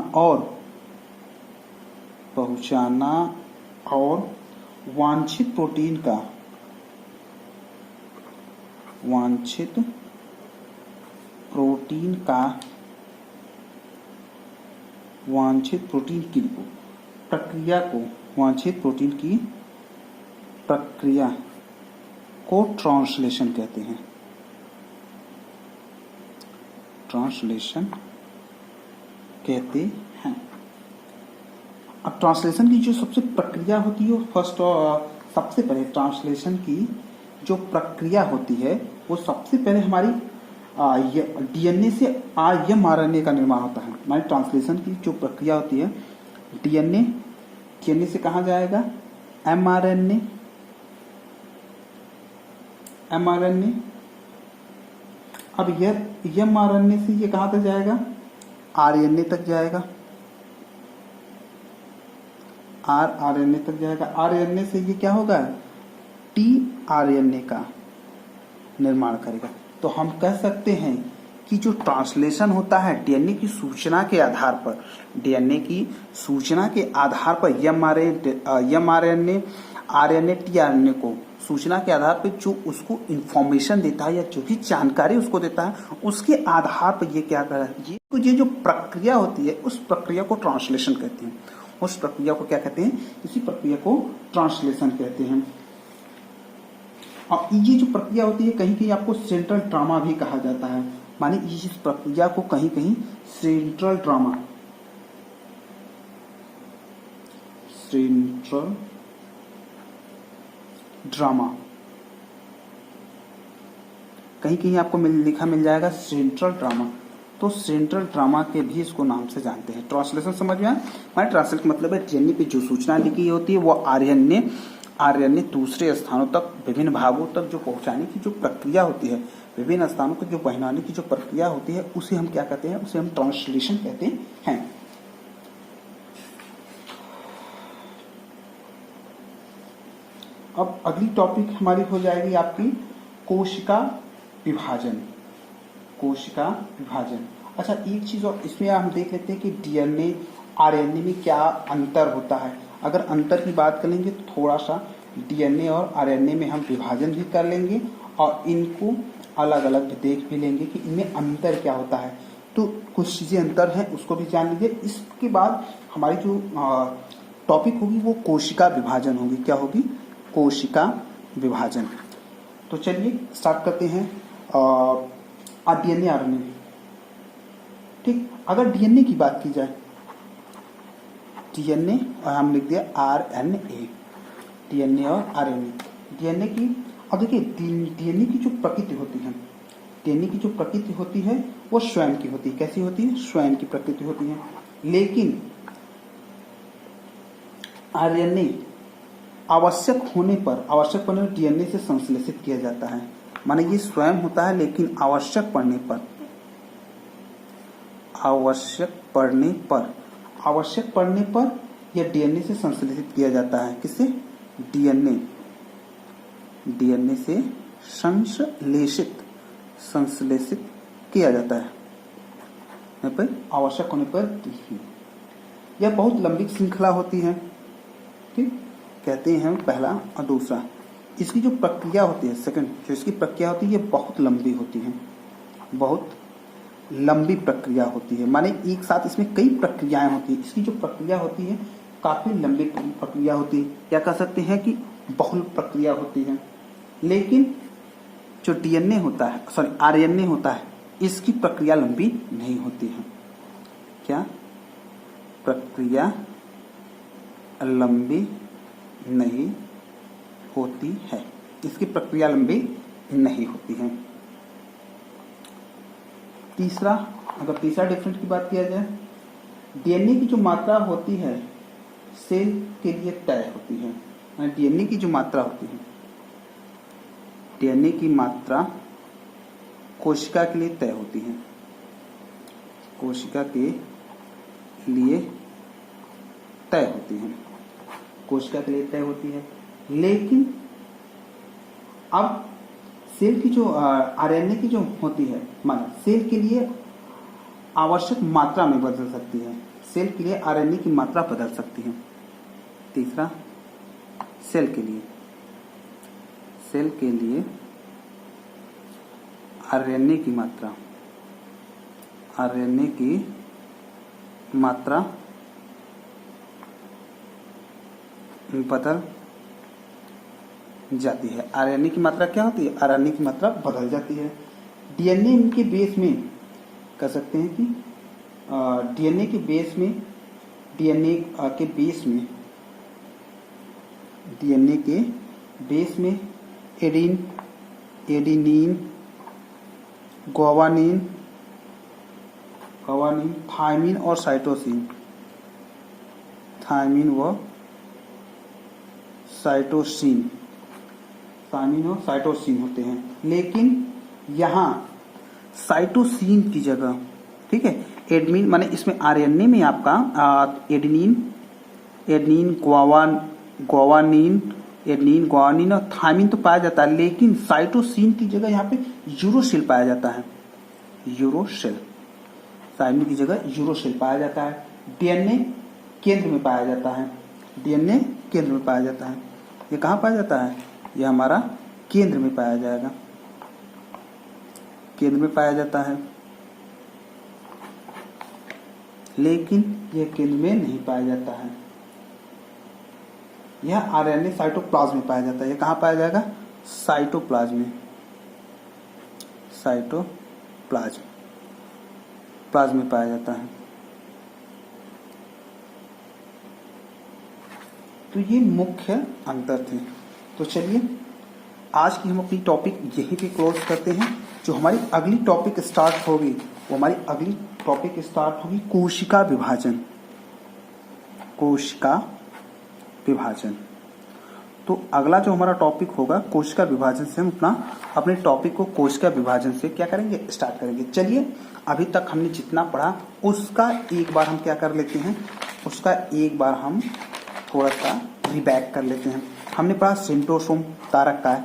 और वांछित प्रोटीन की प्रक्रिया को ट्रांसलेशन कहते हैं। अब ट्रांसलेशन की जो सबसे प्रक्रिया होती है, सबसे पहले ट्रांसलेशन की जो प्रक्रिया होती है वो सबसे पहले हमारी डीएनए से एमआरएनए का निर्माण होता है। हमारी ट्रांसलेशन की जो प्रक्रिया होती है, डीएनए से कहाँ जाएगा, एमआरएनए, अब यह एमआरएनए से ये कहाँ तक जाएगा, आरएनए तक जाएगा, आरएनए तक जाएगा। आरएनए से ये क्या होगा, टीआरएनए का निर्माण करेगा। तो हम कह सकते हैं कि जो ट्रांसलेशन होता है डीएनए की सूचना के आधार पर, एमआरएनए, आरएनए, टीआरएनए को सूचना के आधार पर जो उसको इंफॉर्मेशन देता है या जो भी जानकारी उसको देता है, उसके आधार पर ये क्या कर रहा है, ये जो प्रक्रिया होती है उस प्रक्रिया को ट्रांसलेशन कहते हैं। उस प्रक्रिया को क्या कहते हैं, इसी प्रक्रिया को ट्रांसलेशन कहते हैं। और ये जो प्रक्रिया होती है कहीं कहीं आपको सेंट्रल ड्रामा भी कहा जाता है। माने इस प्रक्रिया को कहीं कहीं सेंट्रल ड्रामा कहीं कहीं आपको लिखा मिल जाएगा सेंट्रल ड्रामा। तो सेंट्रल ड्रामा के भी इसको नाम से जानते हैं। ट्रांसलेशन समझ में आया। हमारे ट्रांसलेट का मतलब है डीएनए पे जो सूचना लिखी होती है वो आरएनए दूसरे स्थानों तक, विभिन्न भागों तक जो पहुंचाने की जो प्रक्रिया होती है, विभिन्न स्थानों को जो पहुंचाने की जो प्रक्रिया होती है, उसे हम क्या कहते हैं, उसे हम ट्रांसलेशन कहते हैं। अब अगली टॉपिक हमारी हो जाएगी आपकी कोशिका विभाजन। अच्छा, एक चीज और इसमें हम देख लेते हैं कि डीएनए आरएनए में क्या अंतर होता है। अगर अंतर की बात करेंगे तो थोड़ा सा डीएनए और आरएनए में हम विभाजन भी कर लेंगे और इनको अलग अलग देख भी लेंगे कि इनमें अंतर क्या होता है। तो कुछ चीजें अंतर हैं उसको भी जान लीजिए। इसके बाद हमारी जो टॉपिक होगी वो कोशिका विभाजन होगी। क्या होगी, कोशिका विभाजन। तो चलिए स्टार्ट करते हैं डीएनए आरएनए। ठीक, अगर डीएनए की बात की जाए, डीएनए और हम लिख दिया आरएनए, डीएनए और आरएनए। डीएनए की, अब देखिए डीएनए की जो प्रकृति होती है वो स्वयं की होती है। कैसी होती है, स्वयं की प्रकृति होती है। लेकिन आरएनए आवश्यक होने पर डीएनए से संश्लेषित किया जाता है। माने ये स्वयं होता है लेकिन आवश्यक पड़ने पर यह डीएनए से संश्लेषित किया जाता है। किससे, डीएनए से संश्लेषित किया जाता है पर आवश्यक होने पर। यह बहुत लंबी श्रृंखला होती है। ठीक, कहते हैं पहला। और दूसरा, इसकी जो प्रक्रिया होती है, सेकंड जो इसकी प्रक्रिया होती है ये बहुत लंबी प्रक्रिया होती है। माने एक साथ इसमें कई प्रक्रियाएं होती है। इसकी जो प्रक्रिया होती है काफी लंबी प्रक्रिया होती है, क्या कह सकते हैं कि बहुल प्रक्रिया होती है। लेकिन जो डीएनए होता है, आरएनए होता है, इसकी प्रक्रिया लंबी नहीं होती है। क्या, प्रक्रिया लंबी नहीं होती है, इसकी प्रक्रिया लंबी नहीं होती है। तीसरा, अगर तीसरा डिफरेंस की बात किया जाए, डीएनए की जो मात्रा होती है सेल के लिए तय होती है। डीएनए की जो मात्रा होती है, डीएनए की मात्रा कोशिका के लिए तय होती है, कोशिका के लिए तय होती है। लेकिन अब सेल की जो आरएनए की जो होती है, माना सेल के लिए आवश्यक मात्रा में बदल सकती है, सेल के लिए आरएनए की मात्रा बदल सकती है। तीसरा, सेल के लिए आरएनए की मात्रा बदल जाती है। आरएनए की मात्रा क्या होती है? आरएनए की मात्रा बदल जाती है। डीएनए के बेस में कह सकते हैं कि डीएनए के बेस में एडेनिन, ग्वानिन, थायमिन और साइटोसिन होते हैं। लेकिन यहाँ साइटोसिन की जगह, ठीक है, एडमिन माने इसमें आरएनए में आपका एडनिन, ग्वानिन और थायमिन तो पाया जाता है, लेकिन साइटोसिन की जगह यहाँ पे यूरोसिल पाया जाता है। थायमिन की जगह यूरोसिल पाया जाता है। डीएनए केंद्र में पाया जाता है। ये कहाँ पाया जाता है? ये हमारा केंद्र में पाया जाएगा, लेकिन यह केंद्र में नहीं पाया जाता है। यह आरएनए साइटोप्लाज्म में पाया जाता है। यह कहाँ पाया जाएगा? साइटोप्लाज्म में पाया जाता है। तो ये मुख्य अंतर थे। तो चलिए आज की हम अपनी टॉपिक यहीं पे क्लोज करते हैं। जो हमारी अगली टॉपिक स्टार्ट होगी कोशिका विभाजन। तो अगला जो हमारा टॉपिक होगा कोशिका विभाजन से, हम अपने टॉपिक को कोशिका विभाजन से क्या करेंगे? स्टार्ट करेंगे। चलिए अभी तक हमने जितना पढ़ा उसका एक बार हम क्या कर लेते हैं, हम थोड़ा सा रिबैक कर लेते हैं। हमने पढ़ा सेंट्रोसोम तारक का है।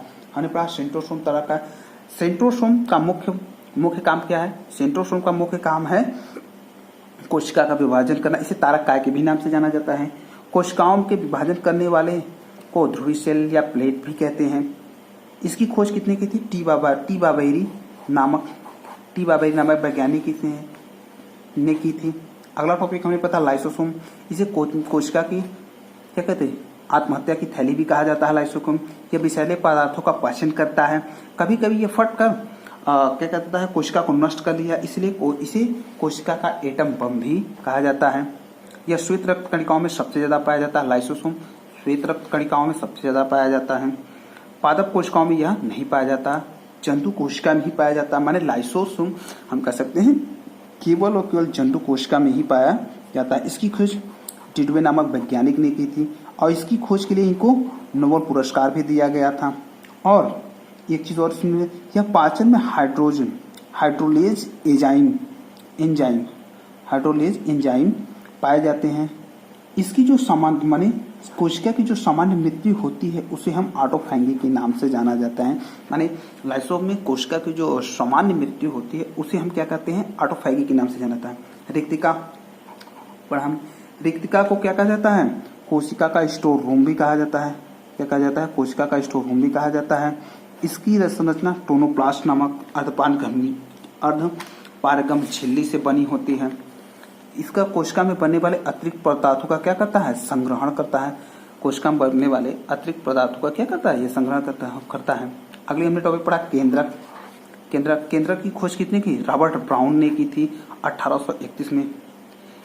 सेंट्रोसोम का मुख्य काम क्या है? सेंट्रोसोम का मुख्य काम है कोशिका का विभाजन करना। इसे तारक काय के भी नाम से जाना जाता है। कोशिकाओं के विभाजन करने वाले को ध्रुवीय सेल या प्लेट भी कहते हैं। इसकी खोज कितने की थी? टी बाबेरी नामक वैज्ञानिक ने की थी। अगला टॉपिक हमें पता लाइसोसोम। इसे कोशिका की क्या कहते हैं? आत्महत्या की थैली भी कहा जाता है। लाइसोसोम यह विषैले पदार्थों का पाचन करता है। कभी कभी ये फट कर क्या कहता है? कोशिका को नष्ट कर दिया, इसलिए इसे कोशिका का एटम बम भी कहा जाता है। यह श्वेत रक्त कणिकाओं में सबसे ज्यादा पाया जाता है। लाइसोसोम श्वेत रक्त कणिकाओं में सबसे ज्यादा पाया जाता है। पादप कोशिकाओं में यह नहीं पाया जाता, जंतु कोशिका में ही पाया जाता है। माने लाइसोसोम हम कह सकते हैं केवल और केवल जंतु कोशिका में ही पाया जाता है। इसकी खोज डिडवे नामक वैज्ञानिक ने की थी और इसकी खोज के लिए इनको नोबेल पुरस्कार भी दिया गया था। और एक चीज और इसमें, यह पाचन में हाइड्रोलेज एंजाइम पाए जाते हैं। इसकी जो सामान्य माने कोशिका की जो सामान्य मृत्यु होती है उसे हम ऑटोफैगी के नाम से जाना जाता है। माने लाइसोसोम में कोशिका की जो सामान्य मृत्यु होती है उसे हम क्या कहते हैं? ऑटोफैगी के नाम से जाना जाता है। रिक्तिका को क्या कहा जाता है? कोशिका का स्टोर रूम भी कहा जाता है। क्या कहा जाता है? कोशिका का स्टोर रूम भी कहा जाता है। इसकी संरचना टोनोप्लास्ट नामक अर्धपारगम झिल्ली से बनी होती है। इसका कोशिका में बनने वाले अतिरिक्त पदार्थों का क्या करता है? संग्रहण करता है। कोशिका में बनने वाले अतिरिक्त पदार्थों का क्या करता है? ये संग्रहण करता है। अगले हमने टॉपिक पढ़ा केंद्रक की खोज कितने की? रॉबर्ट ब्राउन ने की थी 1831 में।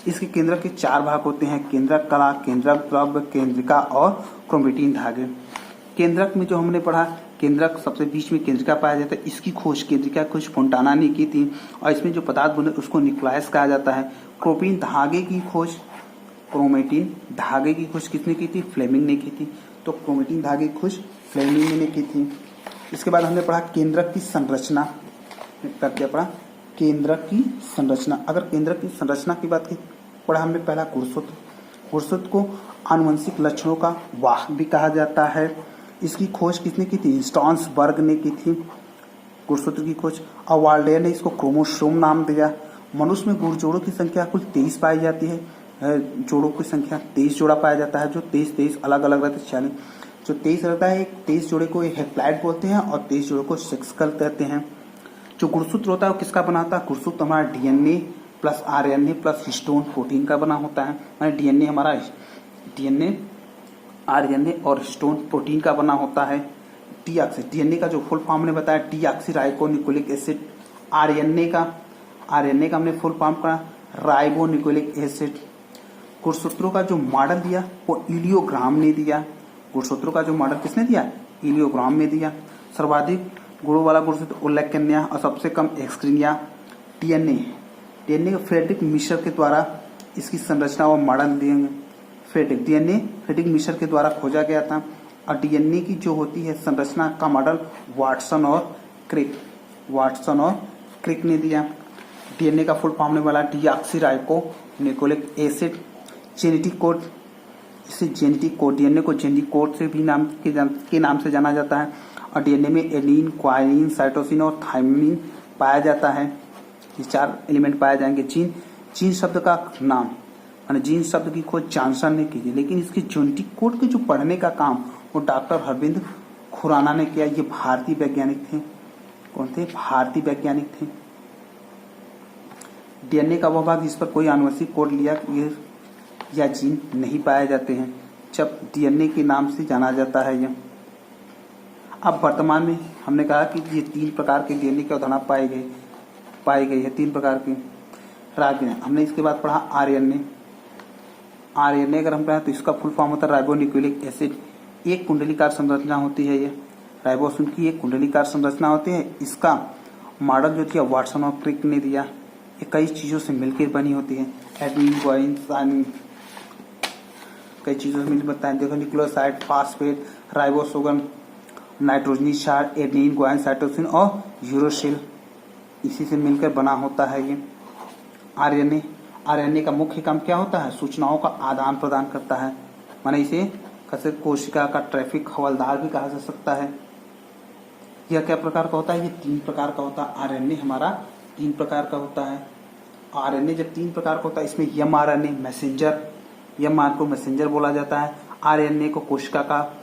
इसके केंद्रक के 4 भाग होते हैं: केंद्रक कला, केंद्रक द्रव्य, केंद्रिका और क्रोमेटिन धागे। केंद्रक में जो हमने पढ़ा, केंद्रक सबसे बीच में केंद्रिका पाया जाता है। इसकी खोज केंद्रिका की खोज फोंटाना ने की थी और इसमें जो पदार्थ बने उसको न्यूक्लियस कहा जाता है। क्रोमेटिन धागे की खोज किसने की थी? फ्लेमिंग ने की थी। तो क्रोमेटिन धागे की खोज फ्लेमिंग ने की थी। इसके बाद हमने पढ़ा केंद्रक की संरचना। केंद्रक की संरचना, अगर केंद्रक की संरचना की बात की पढ़ा हमने पहला गुणसूत्र को आनुवंशिक लक्षणों का वाहक भी कहा जाता है। इसकी खोज किसने की थी? स्टॉन्सबर्ग ने की थी गुणसूत्र की खोज। और वाल्डेयर ने इसको क्रोमोसोम नाम दिया। मनुष्य में गुण जोड़ों की संख्या कुल 23 पाई जाती है। जोड़ों की संख्या 23 जोड़ा पाया जाता है, जो 23 अलग अलग रहते हैं। जो 23 रहता है, 23 जोड़े को हैप्लॉइड बोलते हैं और 23 जोड़े को सेक्सुअल कहते हैं। जो गुणसूत्र होता है वो किसका बना होता है? गुणसूत्र हमारा DNA plus RNA plus histone protein का बना होता है। माने डीएनए हमारा डीएनए, आरएनए और हिस्टोन प्रोटीन का बना होता है। डीऑक्सी, डीएनए का जो फुल फॉर्म ने बताया डीऑक्सीराइबोन्यूक्लिक एसिड। आरएनए का हमने फुल फॉर्म का राइबोन्यूक्लिक एसिड। गुणसूत्रों का जो मॉडल दिया वो इलियोग्राम ने दिया। गुणसूत्रों का जो मॉडल किसने दिया? इलियोग्राम में दिया। सर्वाधिक गुणों वाला गुणसूत्र उल्लेखनीय और सबसे कम एक्सक्रीनिया। डीएनए फ्रेडरिक मिशर के द्वारा इसकी संरचना और मॉडल दिए। डीएनए फ्रेडरिक मिशर के द्वारा खोजा गया था। और डीएनए की जो होती है संरचना का मॉडल वाटसन और क्रिक ने दिया। डीएनए का फुल फॉर्म होने वाला डीऑक्सीराइबोन्यूक्लिक एसिड। जेनेटिक कोड, इसे जेनेटिक कोड, डीएनए को जेनेटिक कोड से भी नाम से जाना जाता है। और डीएनए में एडेनिन, ग्वानिन, साइटोसिन और थाइमिन पाया जाता है। ये 4 एलिमेंट पाए जाएंगे। जीन शब्द का नाम, यानी जीन शब्द की खोज जॉनसन ने की थी, लेकिन इसके जेनेटिक कोड के जो पढ़ने का काम वो डॉक्टर अरविंद खुराना ने किया। ये भारतीय वैज्ञानिक थे। कौन थे? भारतीय वैज्ञानिक थे। डीएनए का वह भाग जिस पर कोई आनुवंशिक कोड लिया या जीन नहीं पाए जाते हैं, जब डीएनए के नाम से जाना जाता है यह। अब वर्तमान में हमने कहा कि ये 3 प्रकार के डीएनए की अवधारणा पाई गई है। 3 प्रकार की हमने इसके बाद पढ़ा आरएनए। अगर हम पढ़ा तो इसका फुल फॉर्म होता है राइबोन्यूक्लिक एसिड। एक कुंडलीकार संरचना होती है। ये राइबोसोम की एक कुंडलीकार संरचना होती है। इसका मॉडल जो दिया वाटसन और क्रिक ने दिया। ये कई चीजों से मिलकर बनी होती है। एडेनिन, ग्वानिन, साइटोसिन, कई चीजों से मिलकर बनता है। देखो न्यूक्लियोसाइड, फास्फेट, राइबोसोम, नाइट्रोजनी क्षार, एडेनिन, ग्वानिन, साइटोसिन और यूरोसिल, इसी से मिलकर बना होता है ये आरएनए का मुख्य काम क्या होता है? सूचनाओं का आदान प्रदान करता है। माने इसे कैसे कोशिका का ट्रैफिक हवलदार भी कहा जा सकता है। यह क्या प्रकार का होता है? ये 3 प्रकार का होता है। आरएनए हमारा 3 प्रकार का होता है। आरएनए जब 3 प्रकार का होता है, इसमें एमआरएनए मैसेंजर, एमआर को मैसेंजर बोला जाता है। आरएनए को कोशिका का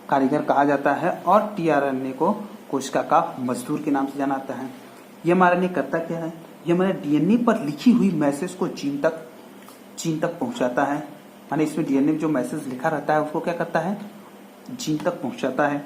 कारीगर कहा जाता है और टीआरएनए को कोशिका का मजदूर के नाम से जाना जाता है। एमआरएनए करता क्या है? ये हमारे डीएनए पर लिखी हुई मैसेज को जीन तक पहुंचाता है। माने इसमें डीएनए में जो मैसेज लिखा रहता है उसको क्या करता है? जीन तक पहुंचाता है।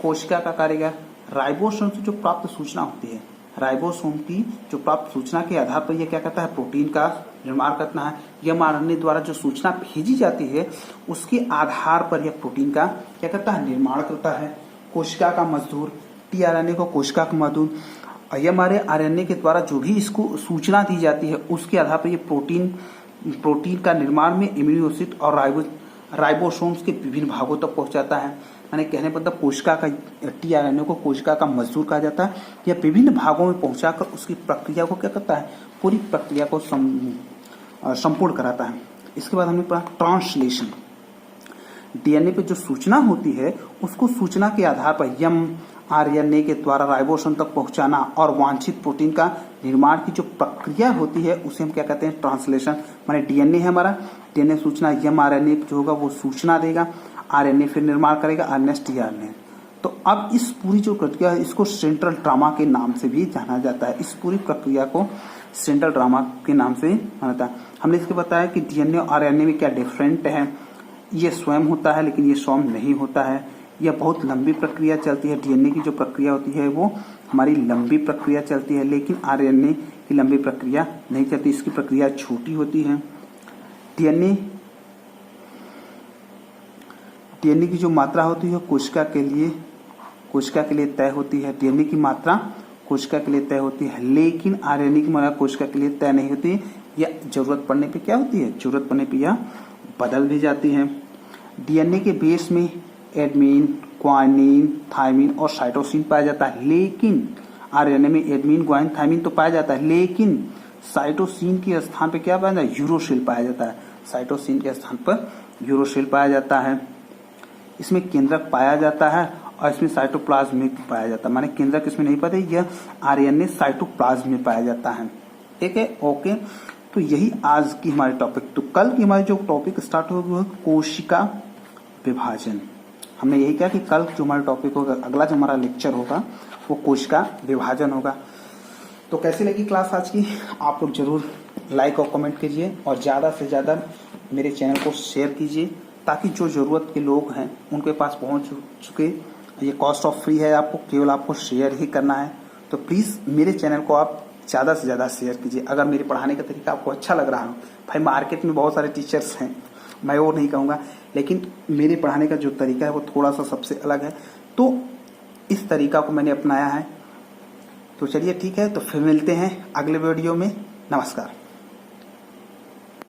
कोशिका का कारीगर राइबोसोम से जो प्राप्त सूचना होती है, राइबोसोम की जो प्राप्त सूचना के आधार पर यह क्या करता है? प्रोटीन का निर्माण करना है। एमआरएनए द्वारा जो सूचना भेजी जाती है उसके आधार पर यह प्रोटीन का क्या करता है? निर्माण करता है। कोशिका का मजदूर, टीआरएनए को कोशिका का मजदूर। हमारे आरएनए के द्वारा जो भी इसको सूचना दी जाती है उसके आधार पर ये प्रोटीन का निर्माण में एमिनो एसिड और राइबोसोम्स के विभिन्न भागों तक पहुंचाता है। यानी कहने पर कोशिका का टीआरएनए को कोशिका का मजदूर कहा जाता है। यह विभिन्न भागों में पहुंचाकर उसकी प्रक्रिया को क्या करता है? पूरी प्रक्रिया को संपूर्ण कराता है। इसके बाद हमने पढ़ा ट्रांसलेशन। डीएनए पे जो सूचना होती है उसको सूचना के आधार पर एमआरएनए के द्वारा राइबोसोम तक पहुंचाना और वांछित प्रोटीन का निर्माण की जो प्रक्रिया होती है उसे हम क्या कहते हैं? ट्रांसलेशन। माने डीएनए है हमारा, डीएनए सूचना एमआरएनए जो होगा वो सूचना देगा, आरएनए फिर निर्माण करेगा, आरएनए टीआरएनए। तो अब इस पूरी जो प्रक्रिया है इसको सेंट्रल ड्रामा के नाम से भी जाना जाता है। इस पूरी प्रक्रिया को सेंट्रल ड्रामा के नाम से जाना जाता है। हमने इसके बताया कि डीएनए और आरएनए में क्या डिफरेंट है। ये स्वयं होता है लेकिन ये स्वयं नहीं होता है। यह बहुत लंबी प्रक्रिया चलती है। डीएनए की जो प्रक्रिया होती है वो हमारी लंबी प्रक्रिया चलती है, लेकिन आरएनए की लंबी प्रक्रिया नहीं चलती, इसकी प्रक्रिया छोटी होती है। डीएनए की जो मात्रा होती है कोशिका के लिए तय होती है। डीएनए की मात्रा कोशिका के लिए तय होती है, लेकिन आरएनए की मात्रा कोशिका के लिए तय नहीं होती। यह जरूरत पड़ने पे क्या होती है? जरूरत पड़ने पे यह बदल भी जाती है। डीएनए के बेस में एडेनिन, ग्वानिन, थाइमिन और साइटोसिन पाया जाता है, लेकिन आरएनए में एडेनिन, ग्वानिन, थाइमिन तो पाया जाता है, लेकिन साइटोसिन के स्थान पे क्या पाया जाता है? यूरोसिल पाया जाता है। साइटोसिन के स्थान पर यूरोसिल पाया जाता है। इसमें केंद्रक पाया जाता है और इसमें साइटोप्लाज्म पाया जाता है। माने केंद्रक इसमें नहीं पाते, यह आरएनए साइटोप्लाज्म में पाया जाता है। ठीक है, ओके। तो यही आज की हमारी टॉपिक। तो कल की हमारी जो टॉपिक स्टार्ट होगी वो कोशिका विभाजन। हमने यही कहा कि कल जो हमारा टॉपिक होगा, अगला जो हमारा लेक्चर होगा वो कोशिका विभाजन होगा। तो कैसी लगी क्लास आज की, आप लोग जरूर लाइक और कमेंट कीजिए और ज़्यादा से ज़्यादा मेरे चैनल को शेयर कीजिए, ताकि जो ज़रूरत के लोग हैं उनके पास पहुंच चुके। ये कॉस्ट ऑफ फ्री है, आपको केवल आपको शेयर ही करना है। तो प्लीज़ मेरे चैनल को आप ज़्यादा से ज़्यादा शेयर कीजिए। अगर मेरे पढ़ाने का तरीका आपको अच्छा लग रहा हो, भाई मार्केट में बहुत सारे टीचर्स हैं, मैं वो नहीं कहूँगा, लेकिन मेरे पढ़ाने का जो तरीका है वो थोड़ा सा सबसे अलग है, तो इस तरीका को मैंने अपनाया है। तो चलिए ठीक है, तो फिर मिलते हैं अगले वीडियो में। नमस्कार।